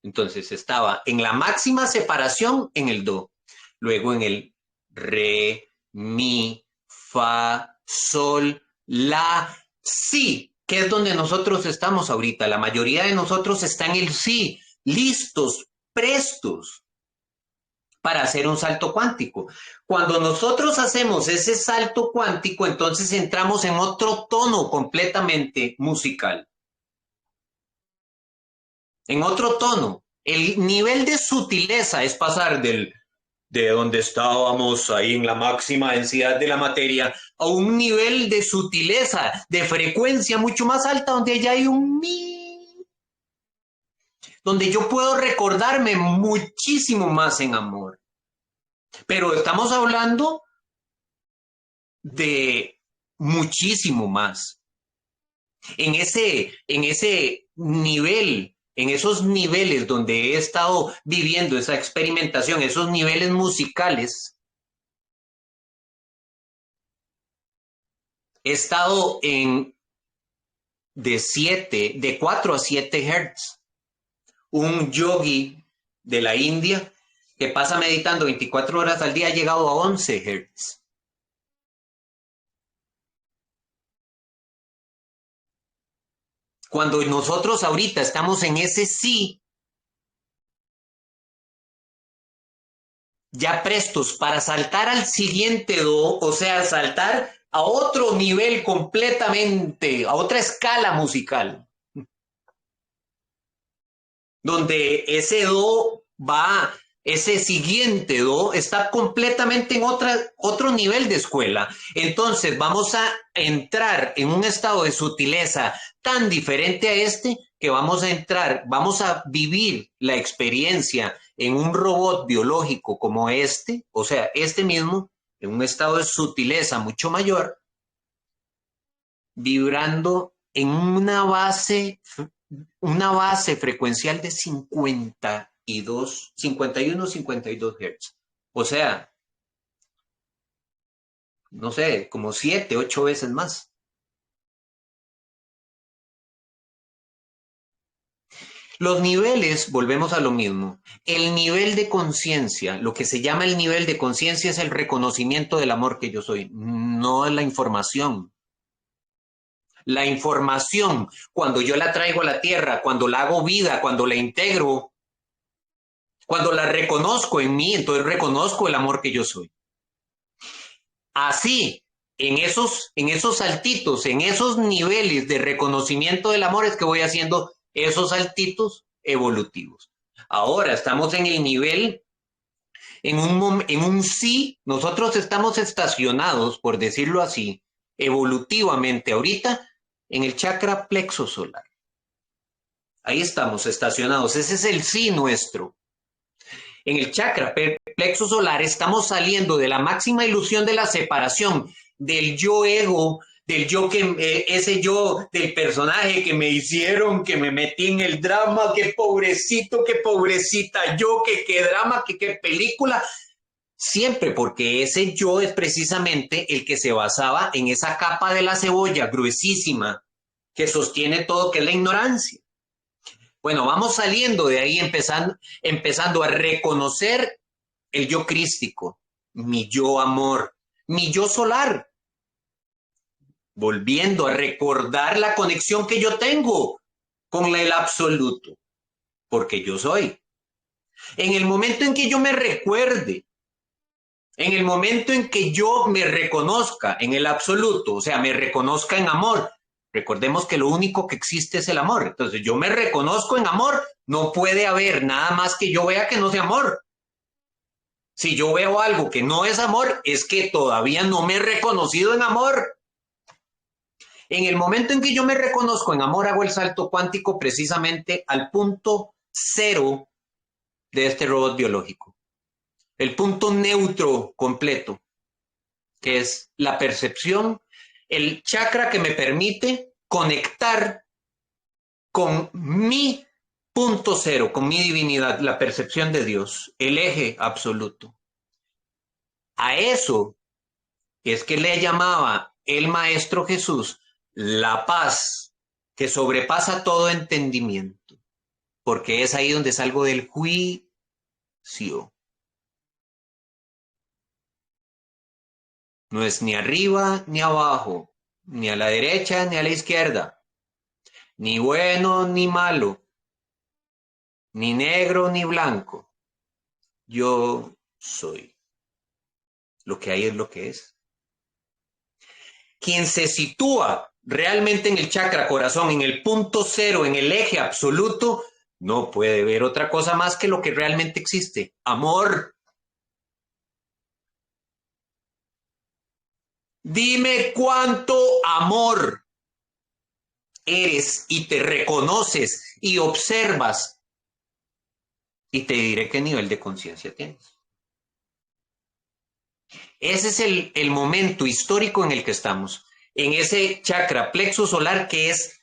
Entonces estaba en la máxima separación en el do, luego en el re, mi, fa, sol, la, si, que es donde nosotros estamos ahorita. La mayoría de nosotros está en el si, listos, prestos para hacer un salto cuántico. Cuando nosotros hacemos ese salto cuántico, entonces entramos en otro tono completamente musical, en otro tono. El nivel de sutileza es pasar de donde estábamos ahí en la máxima densidad de la materia a un nivel de sutileza, de frecuencia mucho más alta, donde ya hay un mi, donde yo puedo recordarme muchísimo más en amor. Pero estamos hablando de muchísimo más. en ese nivel, en esos niveles donde he estado viviendo esa experimentación, esos niveles musicales, he estado en de 4 a 7 Hz. Un yogi de la India que pasa meditando 24 horas al día ha llegado a 11 Hz. Cuando nosotros ahorita estamos en ese sí, ya prestos para saltar al siguiente do, o sea, saltar a otro nivel completamente, a otra escala musical, donde ese do va, ese siguiente do está completamente en otro nivel de escuela. Entonces vamos a entrar en un estado de sutileza tan diferente a este que vamos a vivir la experiencia en un robot biológico como este, o sea, este mismo, en un estado de sutileza mucho mayor, vibrando en una base frecuencial de 51, 52 Hz. O sea, no sé, como 7, 8 veces más. Los niveles, volvemos a lo mismo. El nivel de conciencia, lo que se llama el nivel de conciencia es el reconocimiento del amor que yo soy, no la información. La información, cuando yo la traigo a la tierra, cuando la hago vida, cuando la integro, cuando la reconozco en mí, entonces reconozco el amor que yo soy. Así, en esos saltitos, en esos niveles de reconocimiento del amor es que voy haciendo esos saltitos evolutivos. Ahora estamos en el nivel, en un sí, nosotros estamos estacionados, por decirlo así, evolutivamente ahorita, en el chakra plexo solar. Ahí estamos estacionados, ese es el sí nuestro. En el chakra plexo solar estamos saliendo de la máxima ilusión de la separación, del yo ego, del yo que, ese yo del personaje que me hicieron, que me metí en el drama, qué pobrecito, qué pobrecita yo, que qué drama, que qué película. Siempre porque ese yo es precisamente el que se basaba en esa capa de la cebolla gruesísima que sostiene todo, que es la ignorancia. Bueno, vamos saliendo de ahí, empezando a reconocer el yo crístico, mi yo amor, mi yo solar, volviendo a recordar la conexión que yo tengo con el absoluto, porque yo soy. En el momento en que yo me recuerde, en el momento en que yo me reconozca en el absoluto, o sea, me reconozca en amor, recordemos que lo único que existe es el amor. Entonces, yo me reconozco en amor, no puede haber nada más que yo vea que no sea amor. Si yo veo algo que no es amor, es que todavía no me he reconocido en amor. En el momento en que yo me reconozco en amor, hago el salto cuántico precisamente al punto cero de este robot biológico. El punto neutro completo, que es la percepción, el chakra que me permite conectar con mi punto cero, con mi divinidad, la percepción de Dios, el eje absoluto. A eso es que le llamaba el Maestro Jesús la paz que sobrepasa todo entendimiento, porque es ahí donde salgo del juicio. No es ni arriba ni abajo, ni a la derecha ni a la izquierda, ni bueno ni malo, ni negro ni blanco. Yo soy. Lo que hay es lo que es. Quien se sitúa realmente en el chakra corazón, en el punto cero, en el eje absoluto, no puede ver otra cosa más que lo que realmente existe. Amor. Dime cuánto amor eres y te reconoces y observas y te diré qué nivel de conciencia tienes. Ese es el momento histórico en el que estamos, en ese chakra plexo solar que es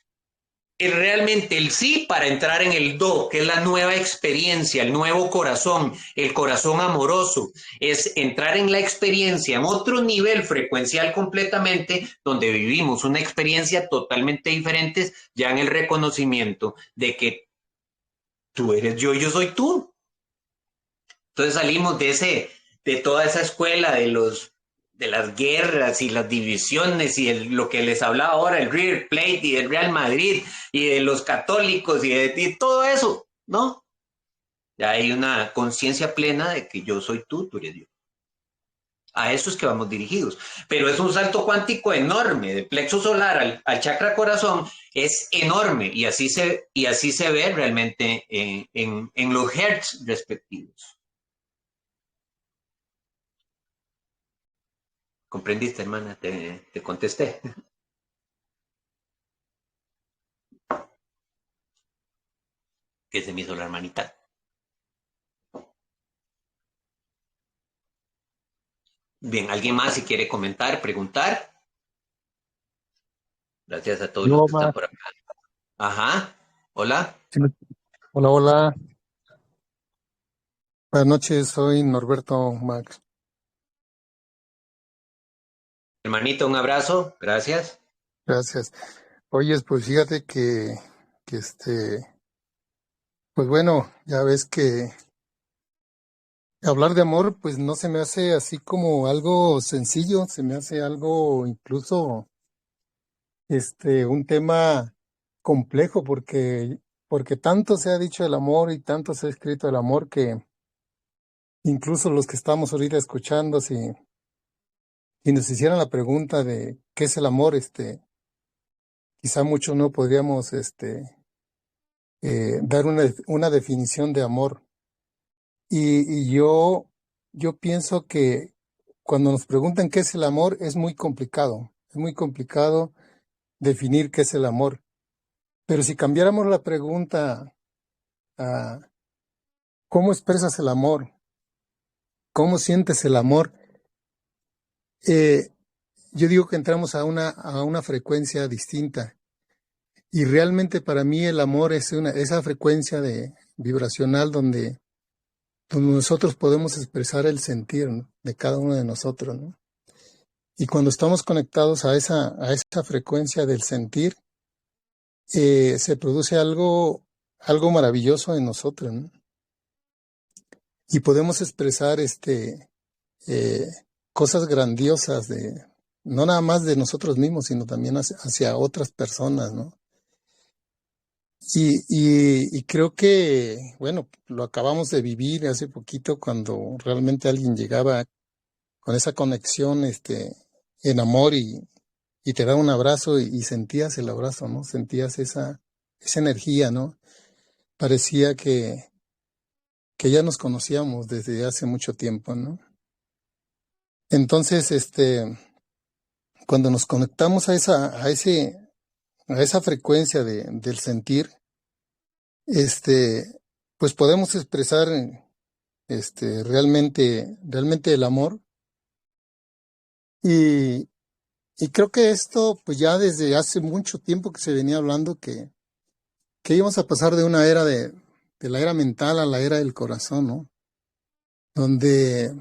realmente el sí para entrar en el do, que es la nueva experiencia, el nuevo corazón, el corazón amoroso, es entrar en la experiencia en otro nivel frecuencial completamente, donde vivimos una experiencia totalmente diferente, ya en el reconocimiento de que tú eres yo y yo soy tú. Entonces salimos de toda esa escuela de las guerras y las divisiones y lo que les hablaba ahora, el River Plate y el Real Madrid y de los católicos y todo eso, ¿no? Ya hay una conciencia plena de que yo soy tú eres Dios. A eso es que vamos dirigidos. Pero es un salto cuántico enorme, de plexo solar al chakra corazón, es enorme y así se ve realmente en los hertz respectivos. ¿Comprendiste, hermana? Te contesté. Que se me hizo la hermanita. Bien, ¿alguien más si quiere comentar, preguntar? Gracias a todos los Yo, que están Max. por acá. Ajá. Hola. Sí, hola, hola. Buenas noches, soy Norberto Max. Hermanito, un abrazo. Gracias. Gracias. Oyes, pues fíjate que pues bueno, ya ves que hablar de amor, pues no se me hace así como algo sencillo, se me hace algo incluso, un tema complejo, porque tanto se ha dicho el amor y tanto se ha escrito el amor que incluso los que estamos ahorita escuchando, si nos hicieran la pregunta de qué es el amor, quizá muchos no podríamos dar una definición de amor. Y yo pienso que cuando nos preguntan qué es el amor, es muy complicado definir qué es el amor. Pero si cambiáramos la pregunta a cómo expresas el amor, cómo sientes el amor, yo digo que entramos a una frecuencia distinta. Y realmente para mí el amor es esa frecuencia vibracional donde nosotros podemos expresar el sentir, ¿no?, de cada uno de nosotros, ¿no? Y cuando estamos conectados a esa frecuencia del sentir, se produce algo maravilloso en nosotros, ¿no? Y podemos expresar eh, cosas grandiosas no nada más de nosotros mismos, sino también hacia otras personas, ¿no? Y creo que, bueno, lo acabamos de vivir hace poquito cuando realmente alguien llegaba con esa conexión, en amor y te daba un abrazo y sentías el abrazo, ¿no? Sentías esa energía, ¿no? Parecía que ya nos conocíamos desde hace mucho tiempo, ¿no? Entonces, cuando nos conectamos a esa frecuencia del sentir, pues podemos expresar realmente el amor. Y, y creo que esto, pues ya desde hace mucho tiempo que se venía hablando que íbamos a pasar de una era de la era mental a la era del corazón, ¿no? Donde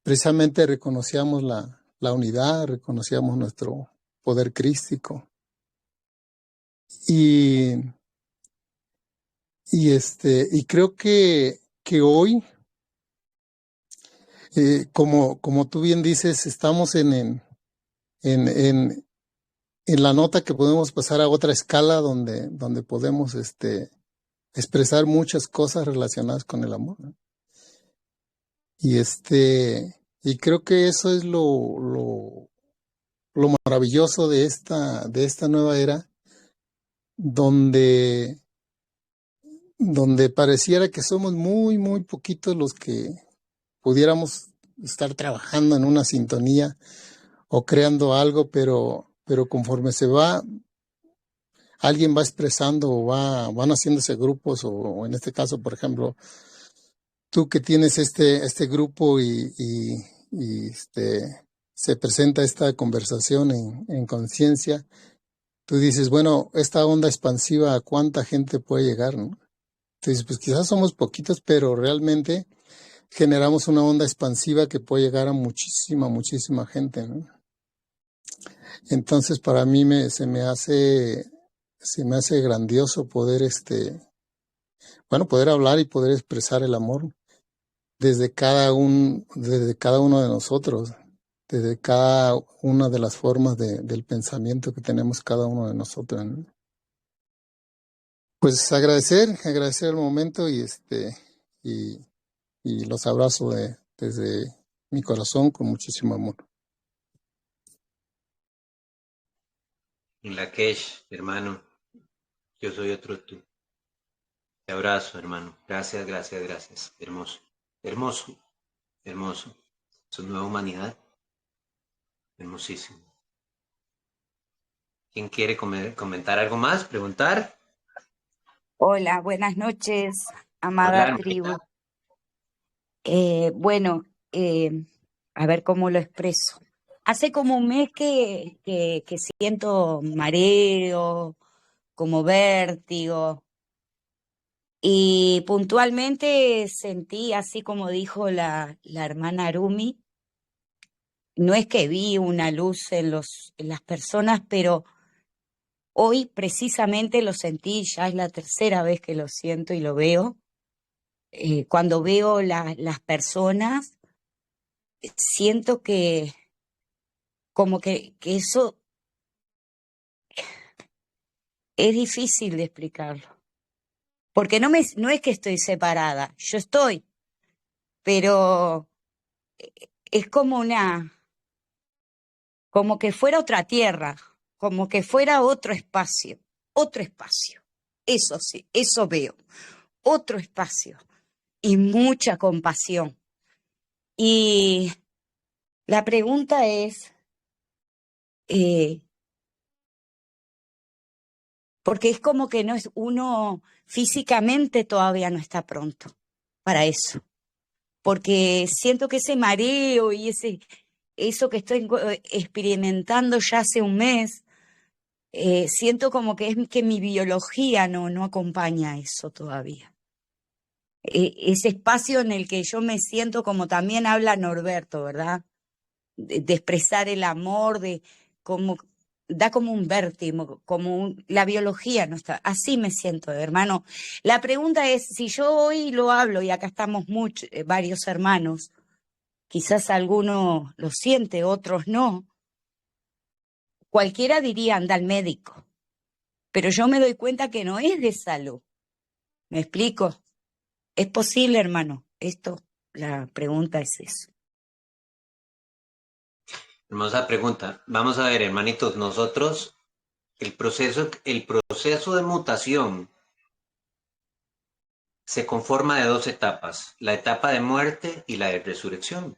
precisamente reconocíamos la unidad, reconocíamos nuestro poder crístico. Y, y creo que hoy, como tú bien dices, estamos en la nota que podemos pasar a otra escala donde podemos expresar muchas cosas relacionadas con el amor, ¿no? Y y creo que eso es lo maravilloso de esta nueva era, donde, donde pareciera que somos muy, muy poquitos los que pudiéramos estar trabajando en una sintonía o creando algo, pero conforme alguien va expresando o van haciéndose grupos, o en este caso, por ejemplo, tú que tienes este grupo y se presenta esta conversación en conciencia, tú dices, bueno, esta onda expansiva, ¿a cuánta gente puede llegar, no? Entonces, pues quizás somos poquitos, pero realmente generamos una onda expansiva que puede llegar a muchísima gente, ¿no? Entonces, para mí se me hace grandioso poder, poder hablar y poder expresar el amor desde cada uno de nosotros, desde cada una de las formas del pensamiento que tenemos cada uno de nosotros, ¿no? Pues agradecer el momento y, y los abrazo desde mi corazón con muchísimo amor. En la Kesh, hermano, yo soy otro tú. Te abrazo, hermano. Gracias, gracias, gracias. Hermoso, hermoso, hermoso. Su nueva humanidad, hermosísimo. ¿Quién quiere comentar algo más? ¿Preguntar? Hola, buenas noches, Hola, amada tribu. hermanita. Bueno, a ver cómo lo expreso. Hace como un mes que siento mareo, como vértigo, y puntualmente sentí, así como dijo la hermana Arumi, no es que vi una luz en las personas, pero hoy precisamente lo sentí, ya es la tercera vez que lo siento y lo veo. Cuando veo las personas, siento que como que eso es difícil de explicarlo. Porque no es que estoy separada, yo estoy, pero es como que fuera otra tierra, como que fuera otro espacio, otro espacio. Eso sí, eso veo, otro espacio y mucha compasión. Y la pregunta es, eh, porque es como que no es uno físicamente todavía no está pronto para eso, porque siento que ese mareo y eso que estoy experimentando ya hace un mes, siento como que es que mi biología no acompaña eso todavía. Ese espacio en el que yo me siento, como también habla Norberto, ¿verdad? De expresar el amor, de como da como un vértigo, la biología no está, así me siento, hermano. La pregunta es, si yo hoy lo hablo, y acá estamos varios hermanos, quizás alguno lo siente, otros no, cualquiera diría anda al médico, pero yo me doy cuenta que no es de salud. ¿Me explico? ¿Es posible, hermano? La pregunta es eso. Hermosa pregunta. Vamos a ver, hermanitos, nosotros, el proceso de mutación se conforma de dos etapas, la etapa de muerte y la de resurrección.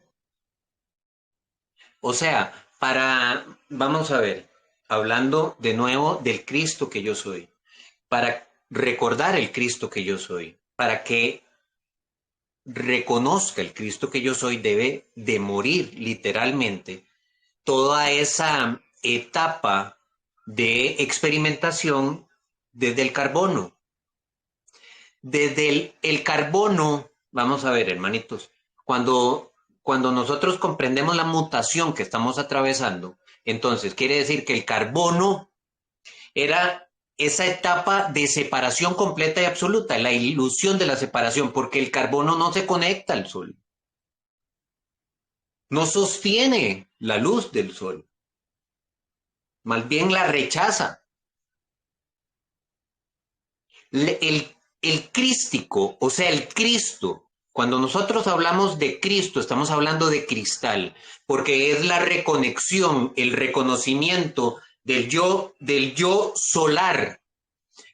O sea, vamos a ver, hablando de nuevo del Cristo que yo soy, para recordar el Cristo que yo soy, para que reconozca el Cristo que yo soy, debe de morir literalmente toda esa etapa de experimentación desde el carbono. Desde el carbono, vamos a ver, hermanitos, cuando nosotros comprendemos la mutación que estamos atravesando, entonces quiere decir que el carbono era esa etapa de separación completa y absoluta, la ilusión de la separación, porque el carbono no se conecta al sol, no sostiene la luz del sol, más bien la rechaza. El crístico, o sea, el Cristo, cuando nosotros hablamos de Cristo, estamos hablando de cristal, porque es la reconexión, el reconocimiento del yo solar.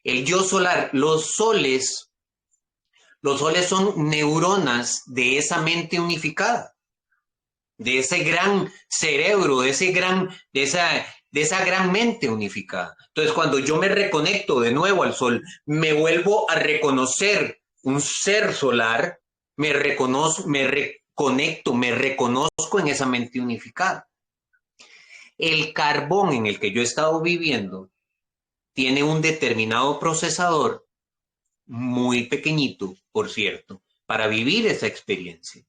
El yo solar, los soles son neuronas de esa mente unificada, de ese gran cerebro, de esa gran mente unificada. Entonces, cuando yo me reconecto de nuevo al sol, me vuelvo a reconocer un ser solar, me reconecto, me reconozco en esa mente unificada. El carbón en el que yo he estado viviendo tiene un determinado procesador, muy pequeñito, por cierto, para vivir esa experiencia.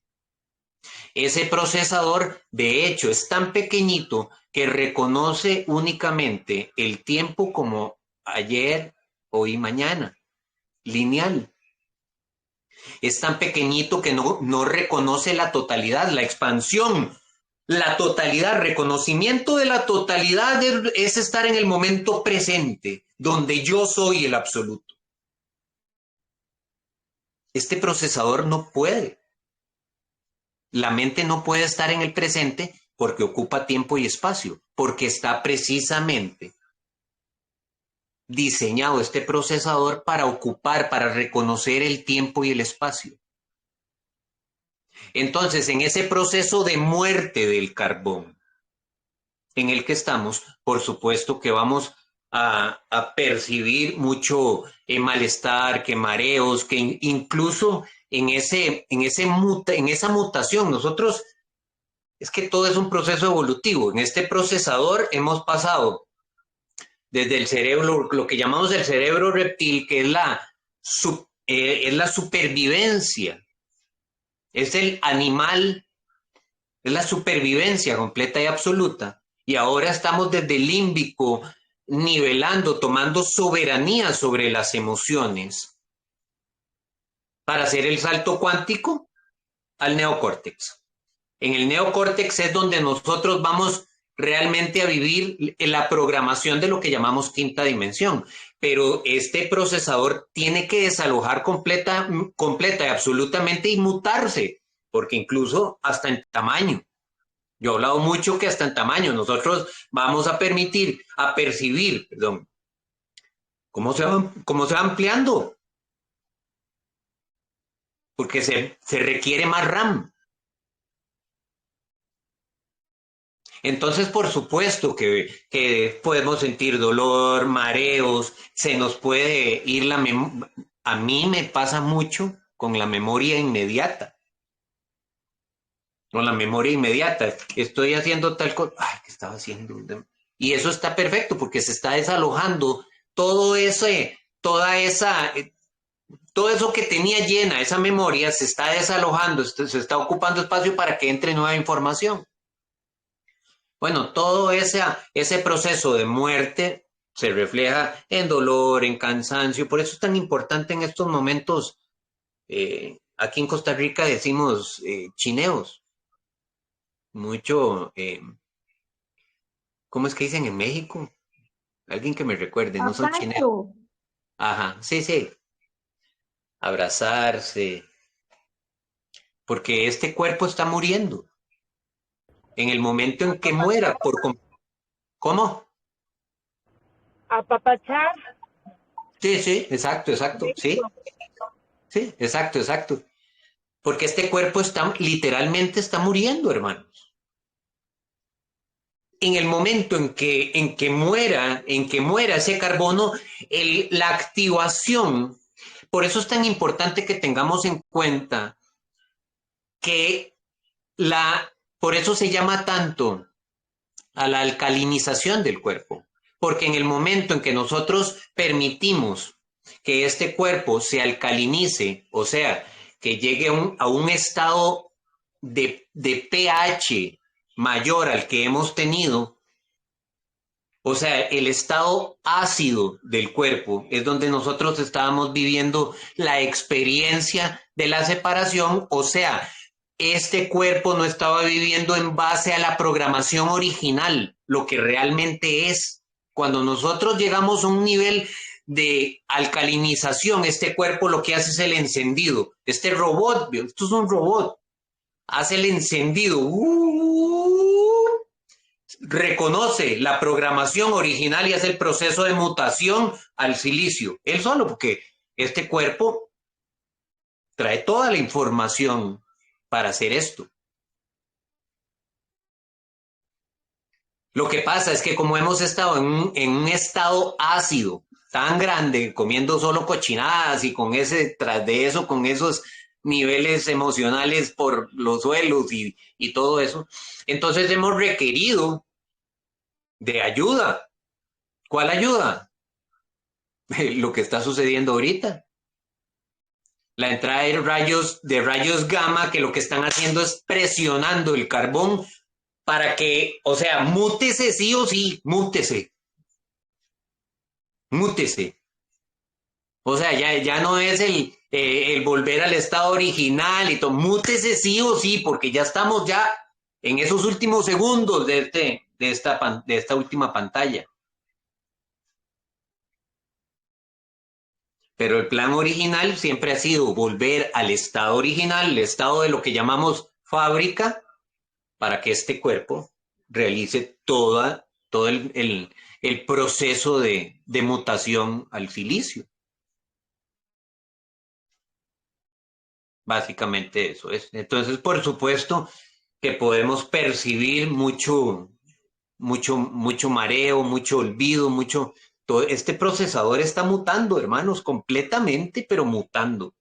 Ese procesador, de hecho, es tan pequeñito que reconoce únicamente el tiempo como ayer, hoy y mañana, lineal. Es tan pequeñito que no reconoce la totalidad, la expansión, la totalidad. Reconocimiento de la totalidad es estar en el momento presente, donde yo soy el absoluto. Este procesador no puede. La mente no puede estar en el presente porque ocupa tiempo y espacio, porque está precisamente diseñado este procesador para ocupar, para reconocer el tiempo y el espacio. Entonces, en ese proceso de muerte del carbón en el que estamos, por supuesto que vamos a percibir mucho malestar, que mareos, que incluso en esa mutación, nosotros, es que todo es un proceso evolutivo. En este procesador hemos pasado desde el cerebro, lo que llamamos el cerebro reptil, que es la supervivencia, es el animal, es la supervivencia completa y absoluta. Y ahora estamos desde el límbico nivelando, tomando soberanía sobre las emociones para hacer el salto cuántico al neocórtex. En el neocórtex es donde nosotros vamos realmente a vivir la programación de lo que llamamos quinta dimensión. Pero este procesador tiene que desalojar completa y absolutamente y mutarse, porque incluso hasta en tamaño. Yo he hablado mucho que hasta en tamaño nosotros vamos a permitir, a percibir, perdón, cómo se va ampliando, porque se requiere más RAM. Entonces, por supuesto que podemos sentir dolor, mareos, se nos puede ir la memoria. A mí me pasa mucho con la memoria inmediata. Con la memoria inmediata. Estoy haciendo tal cosa. Ay, ¿qué estaba haciendo? Y eso está perfecto porque se está desalojando todo eso que tenía llena, esa memoria, se está desalojando, se está ocupando espacio para que entre nueva información. Bueno, todo ese proceso de muerte se refleja en dolor, en cansancio. Por eso es tan importante en estos momentos, aquí en Costa Rica decimos chineos. Mucho, ¿cómo es que dicen en México? Alguien que me recuerde, no son chineos. Abrazo. Ajá, sí, sí. Abrazarse. Porque este cuerpo está muriendo. En el momento en que muera, ¿cómo? Apapachar. Sí, sí, exacto, sí. Sí, exacto. Porque este cuerpo literalmente está muriendo, hermanos. En el momento en que muera ese carbono, la activación, por eso es tan importante que tengamos en cuenta que por eso se llama tanto a la alcalinización del cuerpo, porque en el momento en que nosotros permitimos que este cuerpo se alcalinice, o sea, que llegue a un estado de pH mayor al que hemos tenido, o sea, el estado ácido del cuerpo es donde nosotros estábamos viviendo la experiencia de la separación, o sea, este cuerpo no estaba viviendo en base a la programación original, lo que realmente es. Cuando nosotros llegamos a un nivel de alcalinización, este cuerpo lo que hace es el encendido. Este robot, esto es un robot, hace el encendido. Reconoce la programación original y hace el proceso de mutación al silicio. Él solo, porque este cuerpo trae toda la información para hacer esto. Lo que pasa es que como hemos estado en un estado ácido tan grande, comiendo solo cochinadas y tras de eso, con esos niveles emocionales por los suelos y todo eso, entonces hemos requerido de ayuda. ¿Cuál ayuda? lo que está sucediendo ahorita. La entrada de rayos gamma que lo que están haciendo es presionando el carbón para que, o sea, mútese sí o sí, mútese. Mútese. O sea, ya no es el volver al estado original y todo. Mútese sí o sí, porque ya estamos ya en esos últimos segundos de esta última pantalla. Pero el plan original siempre ha sido volver al estado original, el estado de lo que llamamos fábrica, para que este cuerpo realice todo el proceso de mutación al silicio. Básicamente eso es. Entonces, por supuesto que podemos percibir mucho mareo, mucho olvido, todo este procesador está mutando, hermanos, completamente, pero mutando.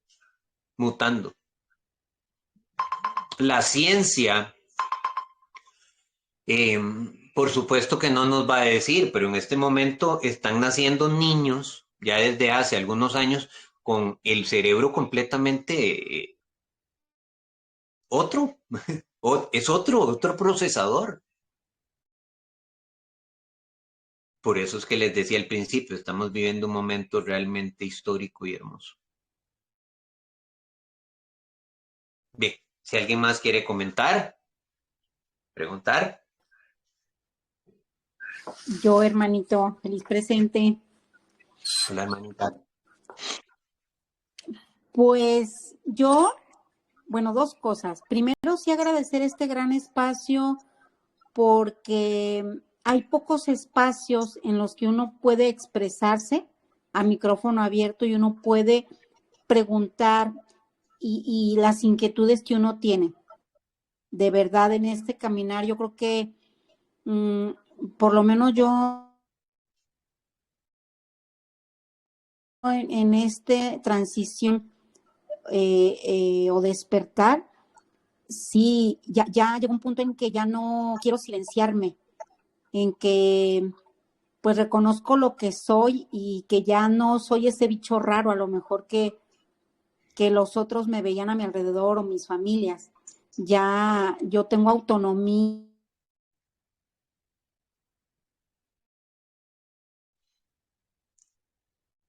La ciencia, por supuesto que no nos va a decir, pero en este momento están naciendo niños, ya desde hace algunos años, con el cerebro completamente otro, es otro procesador. Por eso es que les decía al principio, estamos viviendo un momento realmente histórico y hermoso. Bien, si alguien más quiere comentar, preguntar. Yo, hermanito, feliz presente. Hola, hermanita. Pues yo, bueno, dos cosas. Primero, sí agradecer este gran espacio porque hay pocos espacios en los que uno puede expresarse a micrófono abierto y uno puede preguntar y las inquietudes que uno tiene. De verdad, en este caminar, yo creo que por lo menos yo en esta transición o despertar, sí, ya llegó un punto en que ya no quiero silenciarme, en que pues reconozco lo que soy y que ya no soy ese bicho raro a lo mejor que los otros me veían a mi alrededor o mis familias. Ya yo tengo autonomía.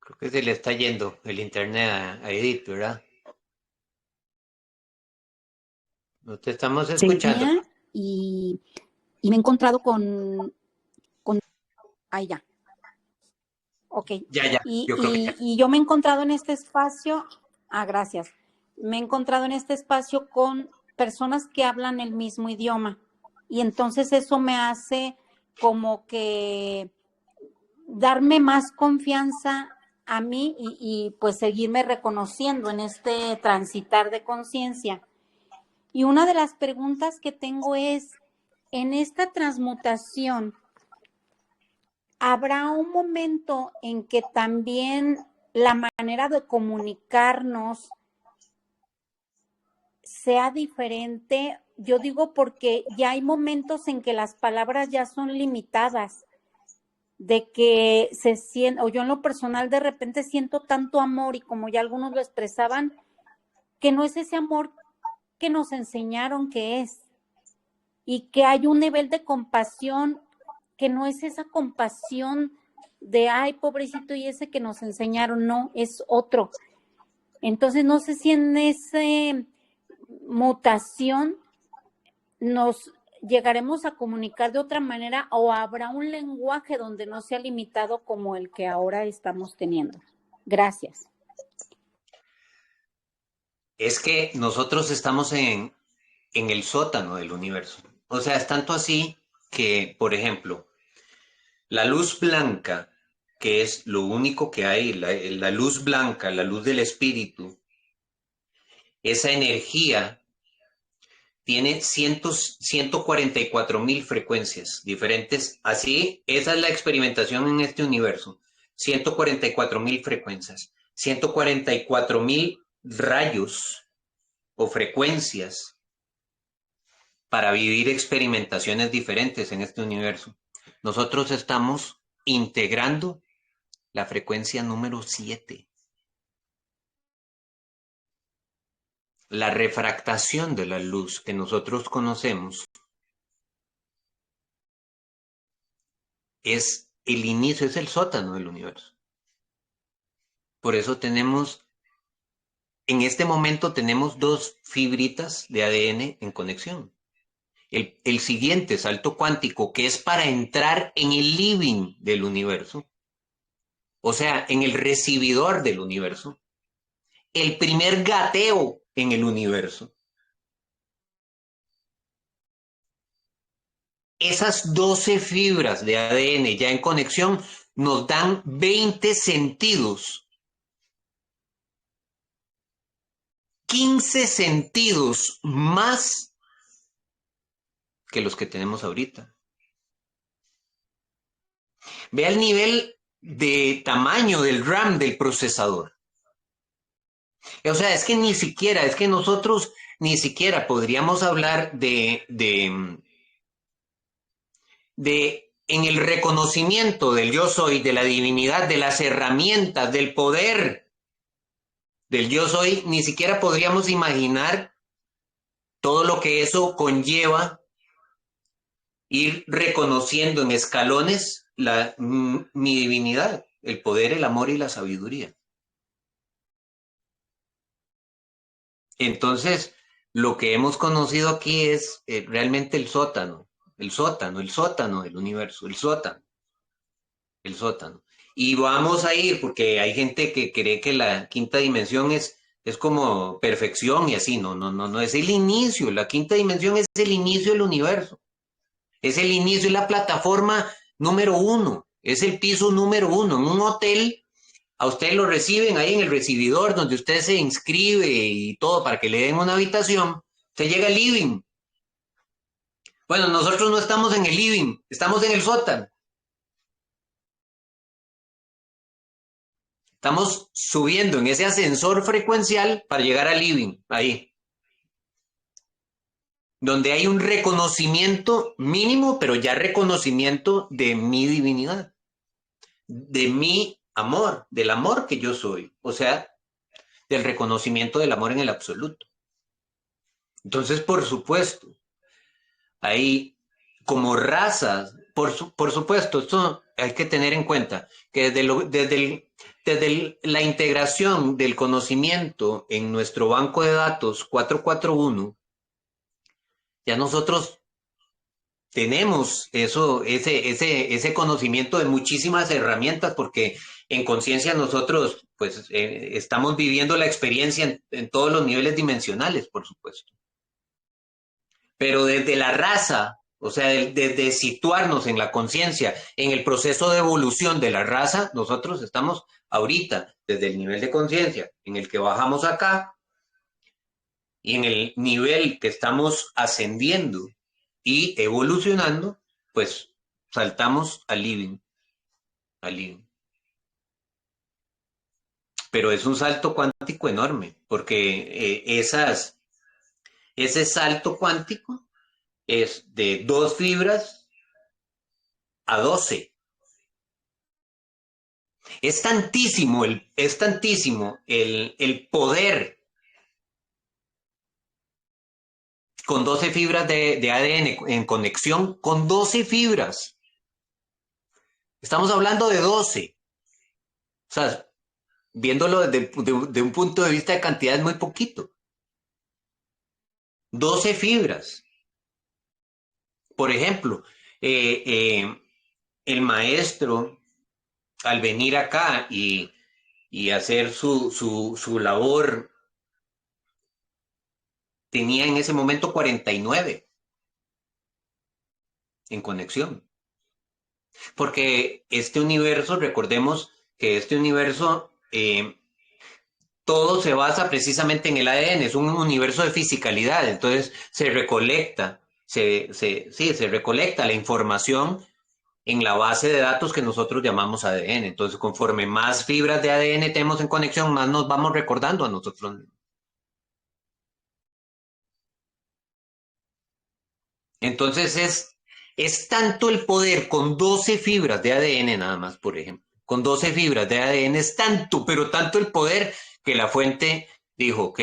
Creo que se le está yendo el internet a Edith, ¿verdad? No te estamos escuchando. Y me he encontrado con ahí ya. Ok. Ya, yo creo que ya. Y yo me he encontrado en este espacio, gracias. Me he encontrado en este espacio con personas que hablan el mismo idioma. Y entonces eso me hace como que darme más confianza a mí y pues seguirme reconociendo en este transitar de conciencia. Y una de las preguntas que tengo es, en esta transmutación, ¿habrá un momento en que también la manera de comunicarnos sea diferente? Yo digo porque ya hay momentos en que las palabras ya son limitadas, de que se siente, o yo en lo personal de repente siento tanto amor y como ya algunos lo expresaban, que no es ese amor que nos enseñaron que es, y que hay un nivel de compasión que no es esa compasión de, ay, pobrecito, y ese que nos enseñaron, no, es otro. Entonces, no sé si en esa mutación nos llegaremos a comunicar de otra manera o habrá un lenguaje donde no sea limitado como el que ahora estamos teniendo. Gracias. Es que nosotros estamos en el sótano del universo. O sea, es tanto así que, por ejemplo, la luz blanca, que es lo único que hay, la luz blanca, la luz del espíritu, esa energía tiene 144.000 frecuencias diferentes. Así, esa es la experimentación en este universo. 144.000 frecuencias, 144.000 rayos o frecuencias para vivir experimentaciones diferentes en este universo. Nosotros estamos integrando la frecuencia número 7. La refractación de la luz que nosotros conocemos es el inicio, es el sótano del universo. Por eso tenemos, en este momento tenemos 2 fibritas de ADN en conexión. El siguiente salto cuántico, que es para entrar en el living del universo, o sea, en el recibidor del universo, el primer gateo en el universo. Esas 12 fibras de ADN ya en conexión nos dan 20 sentidos, 15 sentidos más que los que tenemos ahorita. Ve el nivel de tamaño del RAM del procesador. O sea, es que es que nosotros ni siquiera podríamos hablar en el reconocimiento del yo soy, de la divinidad, de las herramientas, del poder del yo soy, ni siquiera podríamos imaginar todo lo que eso conlleva, ir reconociendo en escalones mi divinidad, el poder, el amor y la sabiduría. Entonces, lo que hemos conocido aquí es realmente el sótano del universo, el sótano. Y vamos a ir, porque hay gente que cree que la quinta dimensión es como perfección y así, no, es el inicio, la quinta dimensión es el inicio del universo, es el inicio, es la plataforma número 1, es el piso número 1, en un hotel. A usted lo reciben ahí en el recibidor donde usted se inscribe y todo para que le den una habitación. Usted llega al living. Bueno, nosotros no estamos en el living, estamos en el sótano. Estamos subiendo en ese ascensor frecuencial para llegar al living, ahí. Donde hay un reconocimiento mínimo, pero ya reconocimiento de mi divinidad, de mi amor, del amor que yo soy. O sea, del reconocimiento del amor en el absoluto. Entonces, por supuesto, hay como razas, por supuesto, esto hay que tener en cuenta, que desde la integración del conocimiento en nuestro banco de datos 441, ya nosotros tenemos ese conocimiento de muchísimas herramientas, porque en conciencia nosotros pues estamos viviendo la experiencia en todos los niveles dimensionales, por supuesto. Pero desde la raza, o sea, desde situarnos en la conciencia, en el proceso de evolución de la raza, nosotros estamos ahorita desde el nivel de conciencia en el que bajamos acá y en el nivel que estamos ascendiendo y evolucionando, pues saltamos al living. Pero es un salto cuántico enorme, porque ese salto cuántico es de 2 fibras a 12. Es tantísimo el poder con 12 fibras de ADN en conexión, con 12 fibras. Estamos hablando de 12. O sea, viéndolo de un punto de vista de cantidad es muy poquito. 12 fibras. Por ejemplo, el maestro, al venir acá y hacer su labor, tenía en ese momento 49 en conexión. Porque este universo, recordemos que este universo, todo se basa precisamente en el ADN, es un universo de fisicalidad, entonces se recolecta la información en la base de datos que nosotros llamamos ADN. Entonces, conforme más fibras de ADN tenemos en conexión, más nos vamos recordando a nosotros mismos. Entonces, es tanto el poder con 12 fibras de ADN nada más, por ejemplo, con 12 fibras de ADN es tanto, pero tanto el poder que la fuente dijo, ok,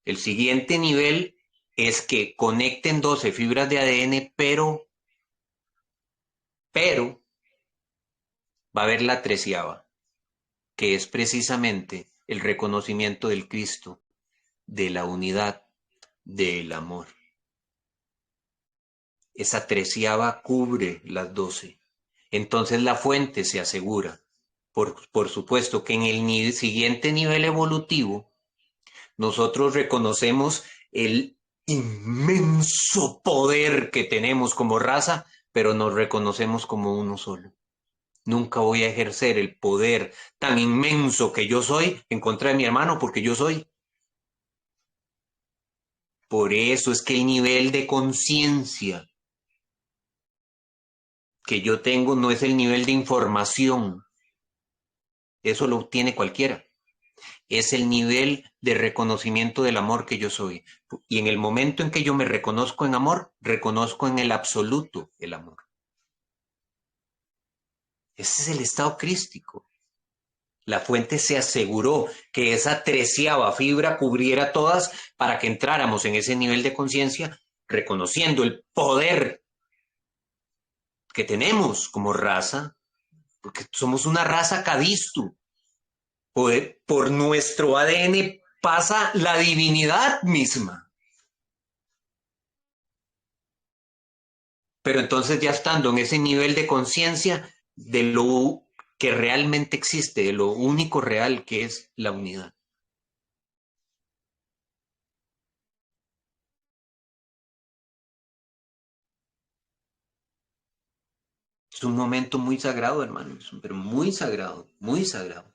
el siguiente nivel es que conecten 12 fibras de ADN, pero va a haber la 13ª, que es precisamente el reconocimiento del Cristo, de la unidad, del amor. Esa 13ª cubre las 12. Entonces la fuente se asegura, por supuesto, que en el siguiente nivel evolutivo, nosotros reconocemos el inmenso poder que tenemos como raza, pero nos reconocemos como uno solo. Nunca voy a ejercer el poder tan inmenso que yo soy en contra de mi hermano, porque yo soy. Por eso es que el nivel de conciencia que yo tengo no es el nivel de información. Eso lo obtiene cualquiera. Es el nivel de reconocimiento del amor que yo soy. Y en el momento en que yo me reconozco en amor, reconozco en el absoluto el amor. Ese es el estado crístico. La fuente se aseguró que esa 13ª fibra cubriera todas para que entráramos en ese nivel de conciencia, reconociendo el poder que tenemos como raza, porque somos una raza Cadistu. Por nuestro ADN pasa la divinidad misma. Pero entonces ya estando en ese nivel de conciencia de lo que realmente existe, de lo único real que es la unidad. Es un momento muy sagrado, hermanos, pero muy sagrado, muy sagrado,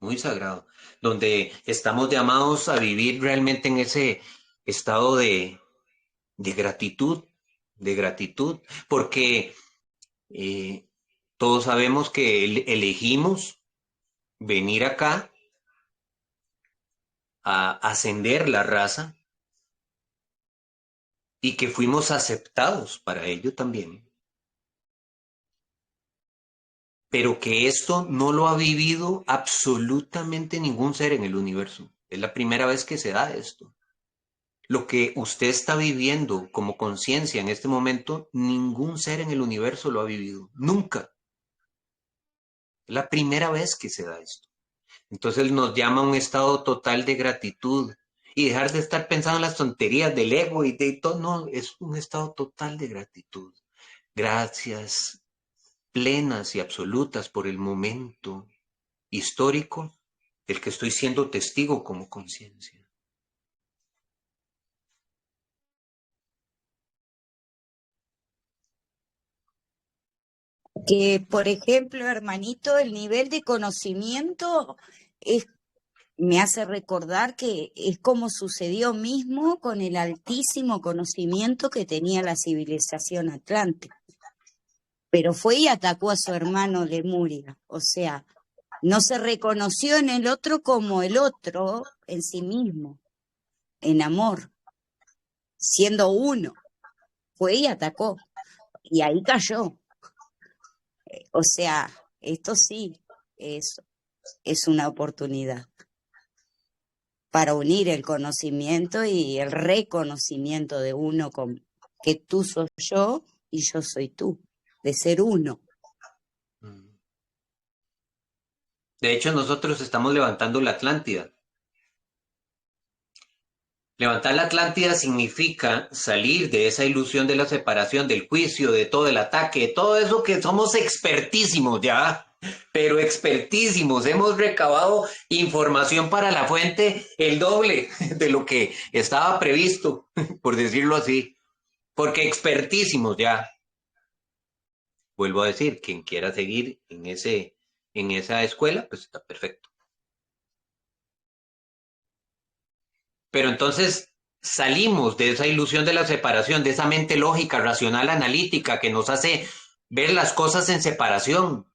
muy sagrado, donde estamos llamados a vivir realmente en ese estado de gratitud, porque todos sabemos que elegimos venir acá a ascender la raza y que fuimos aceptados para ello también. Pero que esto no lo ha vivido absolutamente ningún ser en el universo. Es la primera vez que se da esto. Lo que usted está viviendo como conciencia en este momento, ningún ser en el universo lo ha vivido. Nunca. Es la primera vez que se da esto. Entonces nos llama a un estado total de gratitud y dejar de estar pensando en las tonterías del ego y de todo. No, es un estado total de gratitud. Gracias plenas y absolutas por el momento histórico del que estoy siendo testigo como conciencia. Que, por ejemplo, hermanito, el nivel de conocimiento es, me hace recordar que es como sucedió mismo con el altísimo conocimiento que tenía la civilización atlántica. Pero fue y atacó a su hermano Lemuria. O sea, no se reconoció en el otro como el otro en sí mismo, en amor, siendo uno. Fue y atacó. Y ahí cayó. O sea, esto sí es una oportunidad para unir el conocimiento y el reconocimiento de uno con que tú sos yo y yo soy tú, de ser uno. De hecho, nosotros estamos levantando la Atlántida. Levantar la Atlántida significa salir de esa ilusión de la separación, del juicio, de todo el ataque, de todo eso que somos expertísimos ya, pero expertísimos. Hemos recabado información para la fuente el doble de lo que estaba previsto, por decirlo así, porque expertísimos ya. Vuelvo a decir, quien quiera seguir en esa escuela, pues está perfecto. Pero entonces salimos de esa ilusión de la separación, de esa mente lógica, racional, analítica, que nos hace ver las cosas en separación,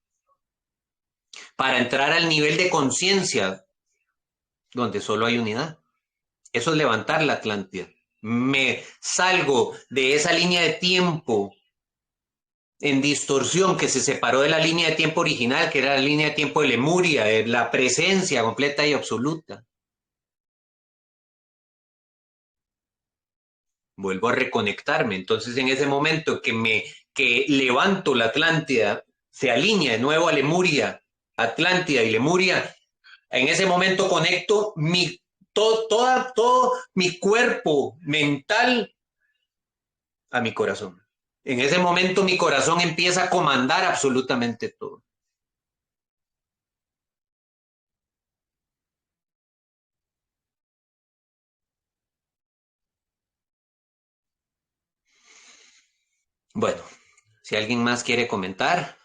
para entrar al nivel de conciencia, donde solo hay unidad. Eso es levantar la Atlántida. Me salgo de esa línea de tiempo en distorsión, que se separó de la línea de tiempo original, que era la línea de tiempo de Lemuria, de la presencia completa y absoluta. Vuelvo a reconectarme. Entonces, en ese momento que levanto la Atlántida, se alinea de nuevo a Lemuria, Atlántida y Lemuria, en ese momento conecto todo mi cuerpo mental a mi corazón. En ese momento mi corazón empieza a comandar absolutamente todo. Bueno, si alguien más quiere comentar,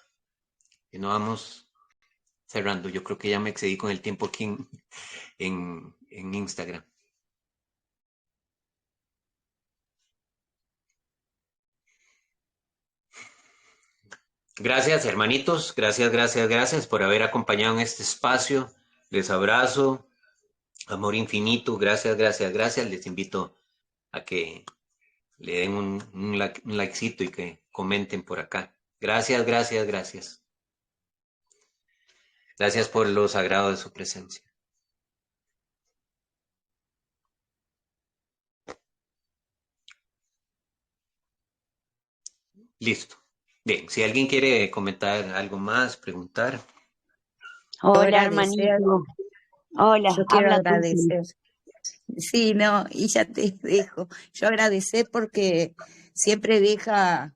que no vamos cerrando. Yo creo que ya me excedí con el tiempo aquí en Instagram. Gracias, hermanitos. Gracias por haber acompañado en este espacio. Les abrazo. Amor infinito. Gracias. Les invito a que le den un likecito y que comenten por acá. Gracias. Gracias por lo sagrado de su presencia. Listo. Bien, si alguien quiere comentar algo más, preguntar. Hola, hermanito. Hola, Yo quiero habla tú. agradecer. Sí, no, y ya te dejo. Yo agradecer porque siempre deja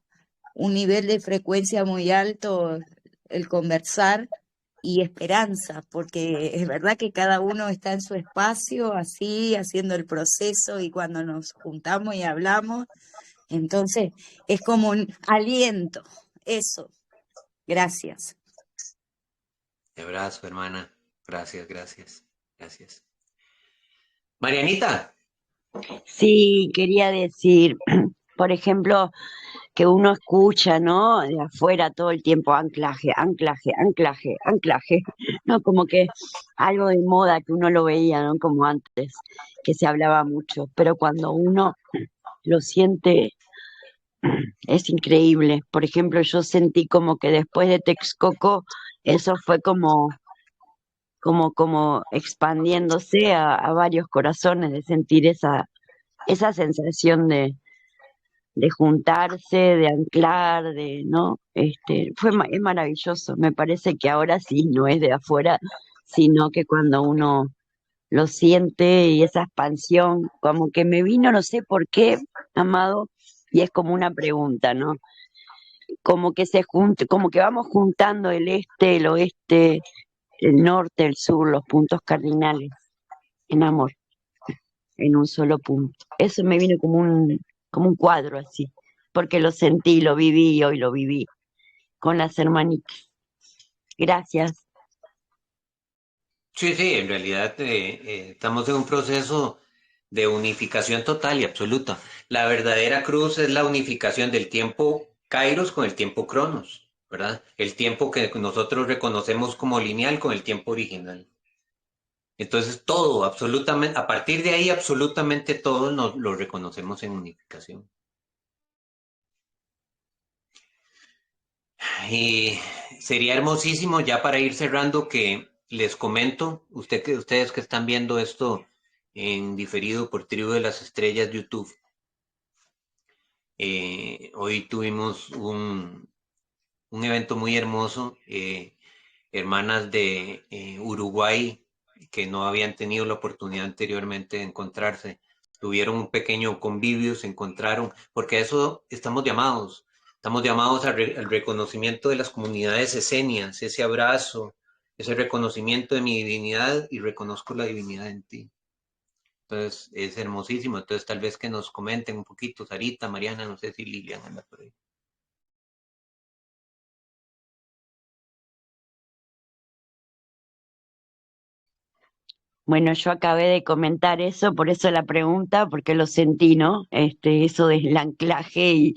un nivel de frecuencia muy alto el conversar y esperanza, porque es verdad que cada uno está en su espacio, así, haciendo el proceso, y cuando nos juntamos y hablamos, entonces es como un aliento. Eso. Gracias. Te abrazo, hermana. Gracias. Marianita. Sí, quería decir, por ejemplo, que uno escucha, ¿no? De afuera todo el tiempo anclaje, ¿no? Como que algo de moda que uno lo veía, ¿no? Como antes, que se hablaba mucho, pero cuando uno lo siente es increíble. Por ejemplo, yo sentí como que después de Texcoco, eso fue como expandiéndose a varios corazones, de sentir esa sensación de juntarse, de anclar, ¿no? Es maravilloso. Me parece que ahora sí, no es de afuera, sino que cuando uno lo siente y esa expansión, como que me vino, no sé por qué, amado, y es como una pregunta, ¿no? Como que como que vamos juntando el este, el oeste, el norte, el sur, los puntos cardinales, en amor, en un solo punto. Eso me vino como un cuadro así, porque lo sentí, lo viví y hoy lo viví con las hermanitas. Gracias. Sí, en realidad estamos en un proceso de unificación total y absoluta. La verdadera cruz es la unificación del tiempo Kairos con el tiempo Cronos, ¿verdad? El tiempo que nosotros reconocemos como lineal con el tiempo original. Entonces todo, absolutamente, a partir de ahí absolutamente todo lo reconocemos en unificación. Y sería hermosísimo ya para ir cerrando que les comento, ustedes que están viendo esto en diferido por Tribu de las Estrellas YouTube. Hoy tuvimos un evento muy hermoso, hermanas de Uruguay que no habían tenido la oportunidad anteriormente de encontrarse, tuvieron un pequeño convivio, se encontraron, porque a eso estamos llamados al reconocimiento de las comunidades esenias, ese abrazo, ese reconocimiento de mi divinidad y reconozco la divinidad en ti. Entonces es hermosísimo. Entonces tal vez que nos comenten un poquito, Sarita, Mariana, no sé si Lilian anda por ahí. Bueno, yo acabé de comentar eso, por eso la pregunta, porque lo sentí, ¿no? Eso del anclaje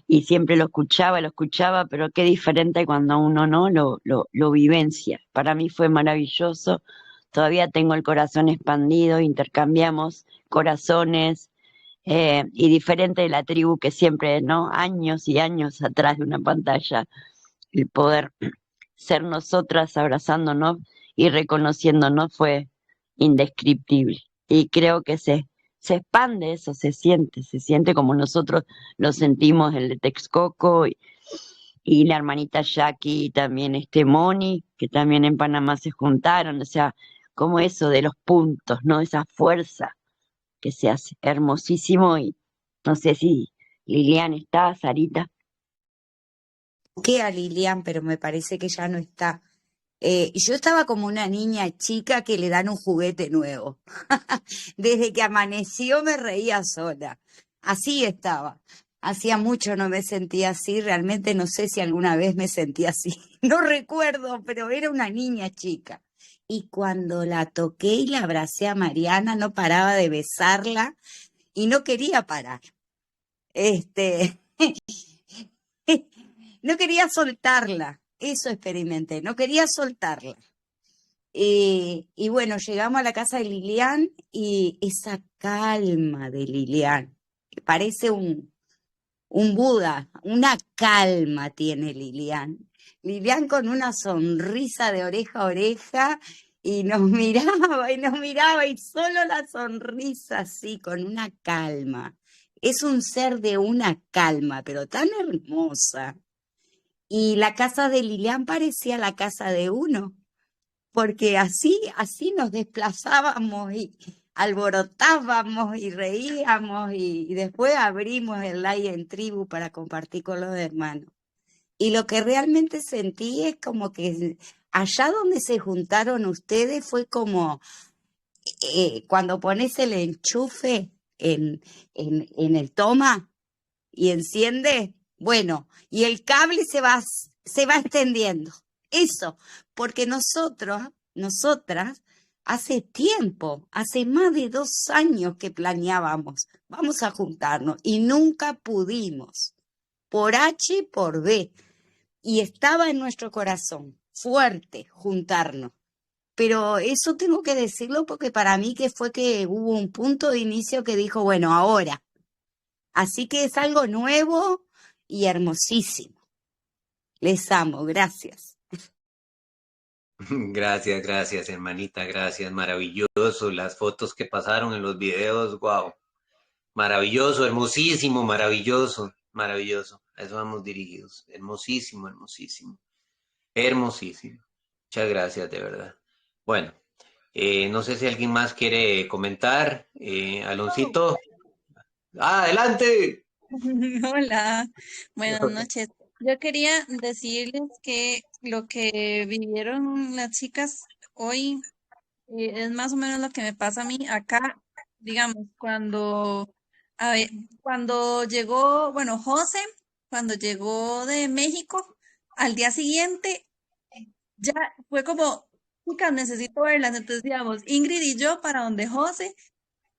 y siempre lo escuchaba, pero qué diferente cuando uno no lo vivencia. Para mí fue maravilloso. Todavía tengo el corazón expandido, intercambiamos corazones, y diferente de la tribu que siempre, ¿no? Años y años atrás de una pantalla, el poder ser nosotras abrazándonos y reconociéndonos fue indescriptible. Y creo que se expande eso, se siente como nosotros lo sentimos el de Texcoco y la hermanita Jackie y también Moni, que también en Panamá se juntaron, o sea, como eso de los puntos, ¿no? Esa fuerza que se hace hermosísimo y no sé si Lilian está, Sarita. Que a Lilian, pero me parece que ya no está. Yo estaba como una niña chica que le dan un juguete nuevo. Desde que amaneció me reía sola. Así estaba. Hacía mucho no me sentía así. Realmente no sé si alguna vez me sentí así. No recuerdo, pero era una niña chica. Y cuando la toqué y la abracé a Mariana, no paraba de besarla y no quería parar. Este, no quería soltarla. Eso experimenté, no quería soltarla. Y bueno, llegamos a la casa de Lilian y esa calma de Lilian, que parece un Buda, una calma tiene Lilian. Lilian con una sonrisa de oreja a oreja y nos miraba y solo la sonrisa así, con una calma. Es un ser de una calma, pero tan hermosa. Y la casa de Lilian parecía la casa de uno porque así nos desplazábamos y alborotábamos y reíamos y después abrimos el live en tribu para compartir con los hermanos. Y lo que realmente sentí es como que allá donde se juntaron ustedes fue como cuando pones el enchufe en el toma y enciende, bueno, y el cable se va extendiendo. Eso, porque nosotras, hace tiempo, hace más de 2 años que planeábamos, vamos a juntarnos y nunca pudimos, por H y por B, y estaba en nuestro corazón, fuerte, juntarnos. Pero eso tengo que decirlo porque para mí que fue que hubo un punto de inicio que dijo, bueno, ahora. Así que es algo nuevo y hermosísimo. Les amo, gracias. Gracias, gracias, hermanita, gracias. Maravilloso. Las fotos que pasaron en los videos, wow. Maravilloso, hermosísimo, maravilloso, maravilloso. A eso vamos dirigidos. Hermosísimo, hermosísimo. Hermosísimo. Muchas gracias, de verdad. Bueno, no sé si alguien más quiere comentar. Aloncito. ¡Ah, adelante! Hola, buenas noches. Yo quería decirles que lo que vivieron las chicas hoy es más o menos lo que me pasa a mí acá, digamos, a ver, cuando llegó, bueno, José, cuando llegó de México, al día siguiente ya fue como, chicas, necesito verlas. Entonces, digamos, Ingrid y yo para donde José.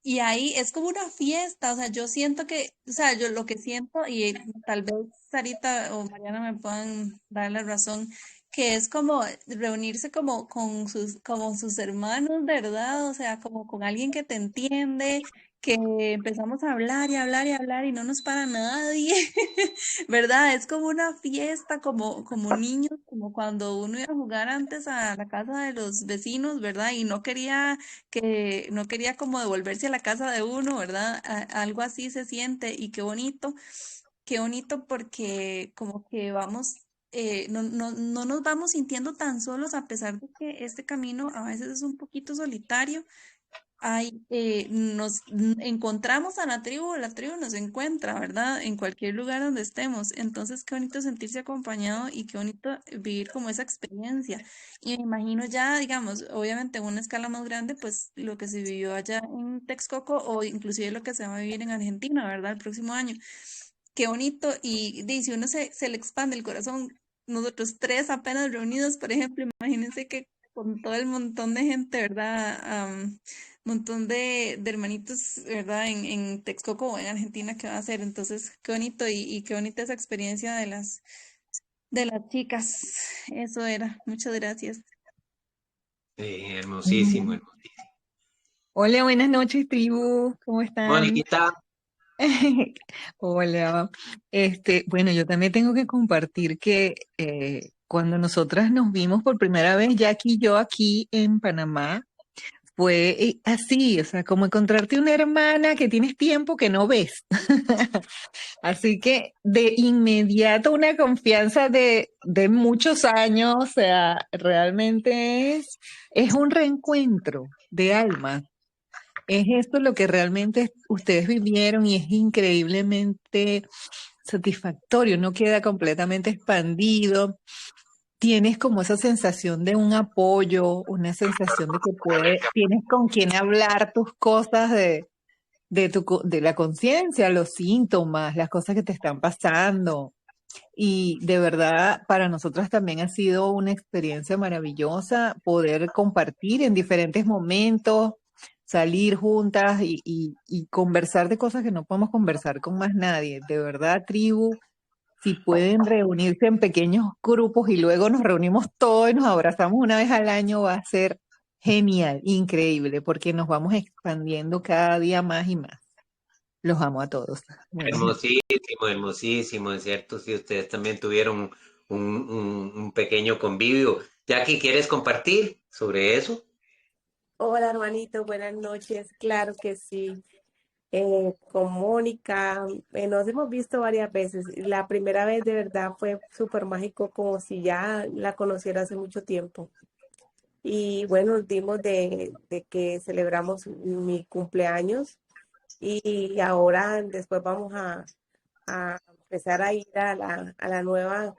Y ahí es como una fiesta, o sea, yo siento que, o sea, yo lo que siento, y tal vez Sarita o Mariana me puedan dar la razón, que es como reunirse como sus hermanos, ¿verdad? O sea, como con alguien que te entiende, que empezamos a hablar y hablar y hablar y no nos para nadie, ¿verdad? Es como una fiesta, como niños, como cuando uno iba a jugar antes a la casa de los vecinos, ¿verdad? Y no quería como devolverse a la casa de uno, ¿verdad? Algo así se siente y qué bonito porque como que vamos, no nos vamos sintiendo tan solos a pesar de que este camino a veces es un poquito solitario. Encontramos a la tribu nos encuentra, ¿verdad? En cualquier lugar donde estemos. Entonces, qué bonito sentirse acompañado y qué bonito vivir como esa experiencia. Y me imagino ya, digamos, obviamente en una escala más grande, pues lo que se vivió allá en Texcoco o inclusive lo que se va a vivir en Argentina, ¿verdad? El próximo año. Qué bonito. Si uno se le expande el corazón, nosotros tres apenas reunidos, por ejemplo, imagínense que con todo el montón de gente, ¿verdad? Montón de hermanitos, ¿verdad? En Texcoco o en Argentina que va a ser. Entonces, qué bonito y qué bonita esa experiencia de las chicas. Eso era. Muchas gracias. Hermosísimo, hermosísimo. Hola, buenas noches, tribu. ¿Cómo están? Moniquita. Hola. Bueno, yo también tengo que compartir que cuando nosotras nos vimos por primera vez, Jackie y yo aquí en Panamá, fue así, o sea, como encontrarte una hermana que tienes tiempo que no ves. Así que de inmediato una confianza de muchos años, o sea, realmente es un reencuentro de almas. Es esto lo que realmente ustedes vivieron y es increíblemente satisfactorio, no queda completamente expandido. Tienes como esa sensación de un apoyo, una sensación de que tienes con quien hablar tus cosas de la conciencia, los síntomas, las cosas que te están pasando. Y de verdad, para nosotras también ha sido una experiencia maravillosa poder compartir en diferentes momentos, salir juntas y conversar de cosas que no podemos conversar con más nadie. De verdad, tribu, si pueden reunirse en pequeños grupos y luego nos reunimos todos y nos abrazamos una vez al año, va a ser genial, increíble, porque nos vamos expandiendo cada día más y más. Los amo a todos. Buenas noches. Hermosísimo, hermosísimo, es cierto, si ustedes también tuvieron un pequeño convivio. Jackie, ¿quieres compartir sobre eso? Hola, hermanito, buenas noches. Claro que sí. Con Mónica, nos hemos visto varias veces. La primera vez de verdad fue súper mágico, como si ya la conociera hace mucho tiempo. Y bueno, nos dimos de que celebramos mi cumpleaños y ahora después vamos a empezar a ir a la nueva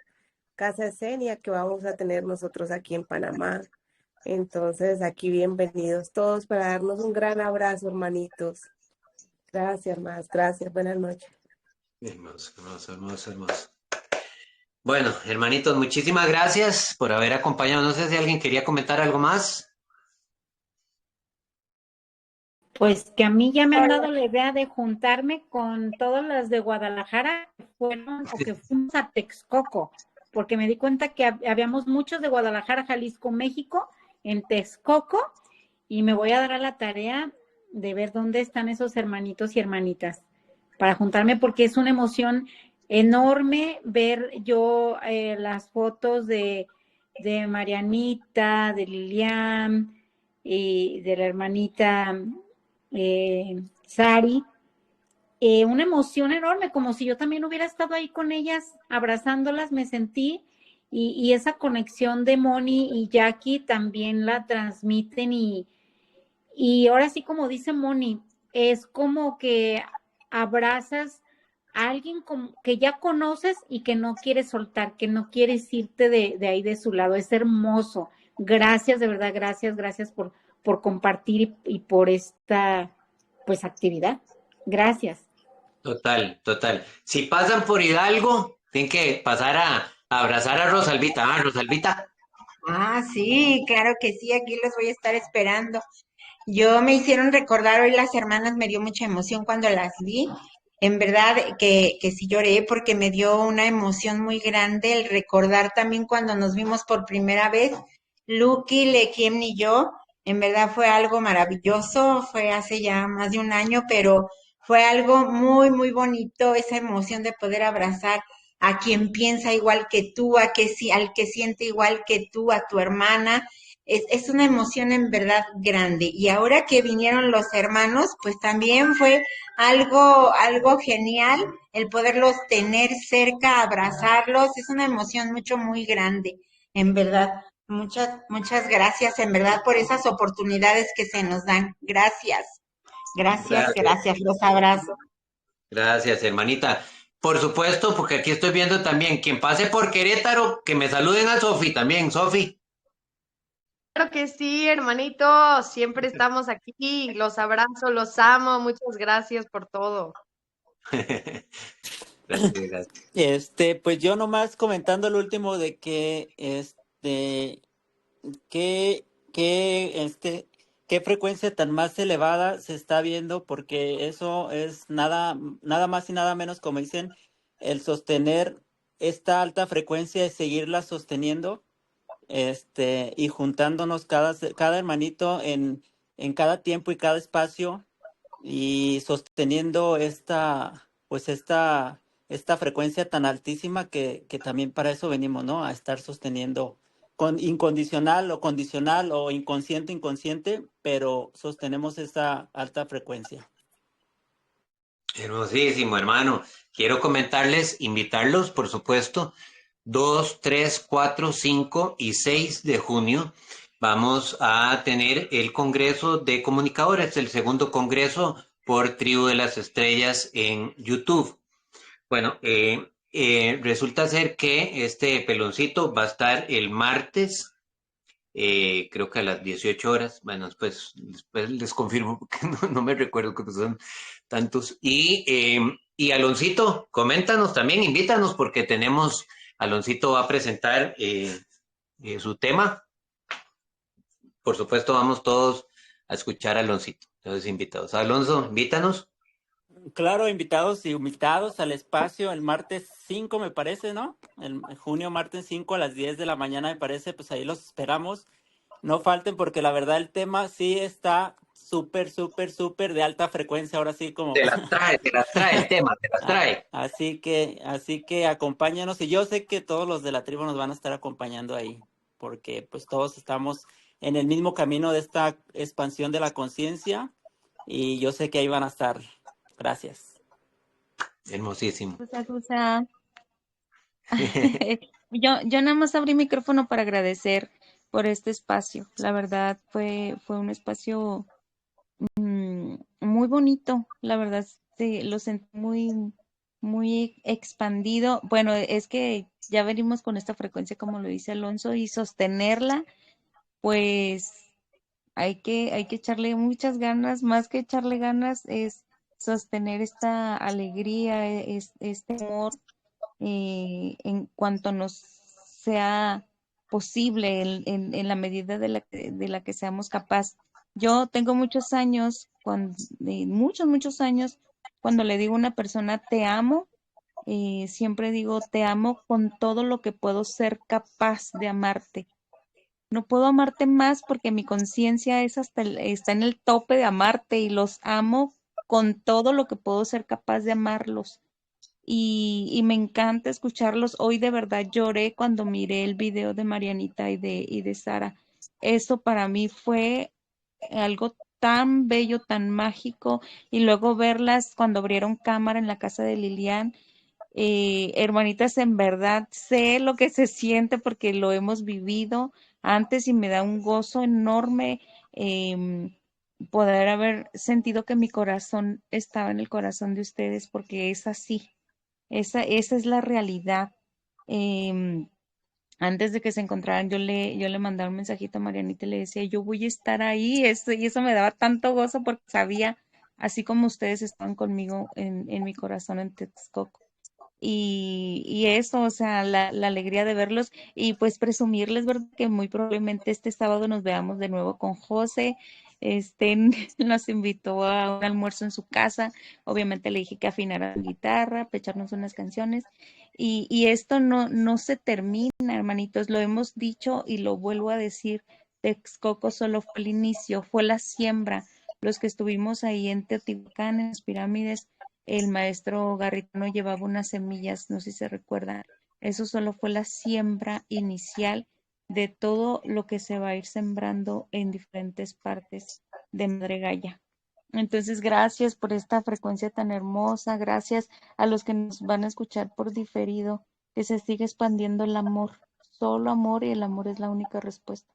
casa escénica que vamos a tener nosotros aquí en Panamá. Entonces, aquí bienvenidos todos para darnos un gran abrazo, hermanitos. Gracias, más. Gracias. Buenas noches. Hermoso, hermoso, hermoso, hermoso. Bueno, hermanitos, muchísimas gracias por haber acompañado. No sé si alguien quería comentar algo más. Pues que a mí ya me han dado la idea de juntarme con todas las de Guadalajara que fueron o que fuimos a Texcoco, porque me di cuenta que habíamos muchos de Guadalajara, Jalisco, México, en Texcoco, y me voy a dar a la tarea de ver dónde están esos hermanitos y hermanitas para juntarme, porque es una emoción enorme ver yo las fotos de Marianita, de Lilian y de la hermanita Sari, una emoción enorme, como si yo también hubiera estado ahí con ellas, abrazándolas, me sentí, y esa conexión de Moni y Jackie también la transmiten, y ahora sí, como dice Moni, es como que abrazas a alguien que ya conoces y que no quieres soltar, que no quieres irte de ahí de su lado, es hermoso. Gracias, de verdad, gracias por compartir y por esta pues actividad. Gracias. Total, total. Si pasan por Hidalgo, tienen que pasar a abrazar a Rosalvita. Ah, Rosalvita. Ah, sí, claro que sí, aquí los voy a estar esperando. Yo me hicieron recordar hoy las hermanas, me dio mucha emoción cuando las vi. En verdad que sí lloré porque me dio una emoción muy grande el recordar también cuando nos vimos por primera vez, Lucky, Lequiem y yo. En verdad fue algo maravilloso, fue hace ya más de un año, pero fue algo muy, muy bonito, esa emoción de poder abrazar a quien piensa igual que tú, al que siente igual que tú, a tu hermana. Es una emoción en verdad grande. Y ahora que vinieron los hermanos, pues también fue algo genial el poderlos tener cerca, abrazarlos. Es una emoción muy grande, en verdad. Muchas gracias, en verdad, por esas oportunidades que se nos dan. Gracias, Gracias, los abrazo. gracias, hermanita. Por supuesto, porque aquí estoy viendo también, quien pase por Querétaro, que me saluden a Sofi también, Sofi. Claro que sí, hermanito, siempre estamos aquí, los abrazo, los amo, muchas gracias por todo. Gracias, gracias. Pues yo nomás comentando lo último de que, que, que, qué frecuencia tan más elevada se está viendo, porque eso es nada más y nada menos, como dicen, el sostener esta alta frecuencia y seguirla sosteniendo, y juntándonos cada hermanito en cada tiempo y cada espacio, y sosteniendo esta frecuencia tan altísima que también para eso venimos, ¿no? A estar sosteniendo con incondicional o condicional o inconsciente, inconsciente, pero sostenemos esa alta frecuencia. Hermosísimo, hermano. Quiero comentarles, invitarlos, por supuesto, 2, 3, 4, 5 y 6 de junio. Vamos a tener el Congreso de Comunicadores, el segundo Congreso por Tribu de las Estrellas en YouTube. Bueno, resulta ser que este peloncito va a estar el martes, creo que a las 18 horas. Bueno, después les confirmo porque no me recuerdo que son tantos. Y Aloncito, coméntanos también, invítanos porque Aloncito va a presentar su tema. Por supuesto, vamos todos a escuchar a Aloncito, los invitados. Alonso, invítanos. Claro, invitados al espacio el martes 5, me parece, ¿no? El junio, martes 5 a las 10 de la mañana, me parece, pues ahí los esperamos. No falten porque la verdad el tema sí está súper, súper, súper de alta frecuencia, ahora sí como... Te las trae el tema, te las trae. Así que acompáñanos y yo sé que todos los de la tribu nos van a estar acompañando ahí, porque pues todos estamos en el mismo camino de esta expansión de la conciencia y yo sé que ahí van a estar. Gracias. Hermosísimo. Yo nada más abrí micrófono para agradecer por este espacio. La verdad fue un espacio muy bonito. La verdad lo sentí muy expandido. Bueno, es que ya venimos con esta frecuencia, como lo dice Alonso, y sostenerla, pues hay que echarle muchas ganas. Más que echarle ganas es sostener esta alegría, este amor, en cuanto nos sea posible, en la medida de la que seamos capaz. Yo tengo muchos años, muchos años, cuando le digo a una persona te amo, siempre digo te amo con todo lo que puedo ser capaz de amarte. No puedo amarte más porque mi conciencia está en el tope de amarte y los amo con todo lo que puedo ser capaz de amarlos. Y me encanta escucharlos. Hoy de verdad lloré cuando miré el video de Marianita y de Sara. Eso para mí fue algo tan bello, tan mágico. Y luego verlas cuando abrieron cámara en la casa de Lilian. Hermanitas, en verdad sé lo que se siente porque lo hemos vivido antes y me da un gozo enorme poder haber sentido que mi corazón estaba en el corazón de ustedes porque es así. Esa es la realidad. Antes de que se encontraran, yo le mandaba un mensajito a Marianita y le decía, yo voy a estar ahí. Y eso me daba tanto gozo porque sabía, así como ustedes estaban conmigo en mi corazón en Texcoco. Y eso, o sea, la alegría de verlos y pues presumirles, ¿verdad? Que muy probablemente este sábado nos veamos de nuevo con José. Nos invitó a un almuerzo en su casa. Obviamente le dije que afinara la guitarra, para echarnos unas canciones. Y esto no se termina, hermanitos. Lo hemos dicho y lo vuelvo a decir. Texcoco solo fue el inicio, fue la siembra. Los que estuvimos ahí en Teotihuacán, en las pirámides, el maestro Garritano llevaba unas semillas, no sé si se recuerdan. Eso solo fue la siembra inicial de todo lo que se va a ir sembrando en diferentes partes de Madre Gaia. Entonces, gracias por esta frecuencia tan hermosa, gracias a los que nos van a escuchar por diferido, que se sigue expandiendo el amor, solo amor, y el amor es la única respuesta.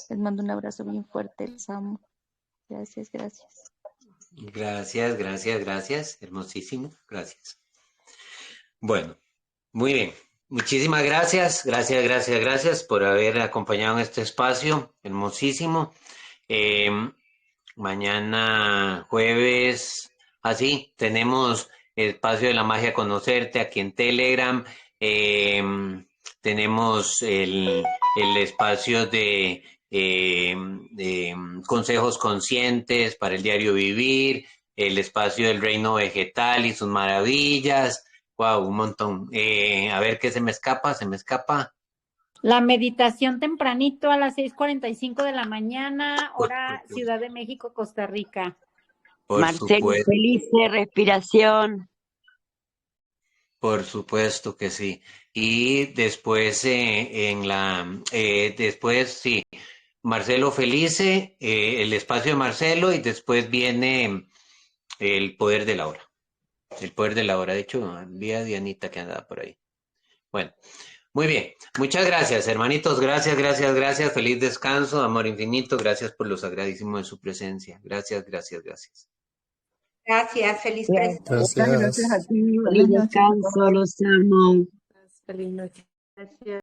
Les mando un abrazo bien fuerte, les amo. Gracias. Gracias. Hermosísimo. Gracias. Bueno, muy bien. Muchísimas gracias por haber acompañado en este espacio. Hermosísimo. Mañana jueves, así, tenemos el espacio de la magia conocerte aquí en Telegram. Tenemos el espacio de consejos conscientes para el diario vivir, el espacio del reino vegetal y sus maravillas. Wow, un montón. A ver qué se me escapa. La meditación tempranito a las 6:45 de la mañana, hora Ciudad de México, Costa Rica. Por Marcelo, supuesto, feliz respiración. por supuesto que sí. Y después después sí, Marcelo Felice, el espacio de Marcelo y después viene el poder de la hora. El poder de la hora. De hecho, vi a Dianita que andaba por ahí. Bueno, muy bien. Muchas gracias, hermanitos. Gracias, gracias, gracias. Feliz descanso, amor infinito. Gracias por lo sagradísimo de su presencia. Gracias, gracias, gracias. Gracias, feliz Gracias, presencia. Gracias a Gracias. ti. feliz Buenas noches a descanso, todos. los amo. Feliz noche. Gracias.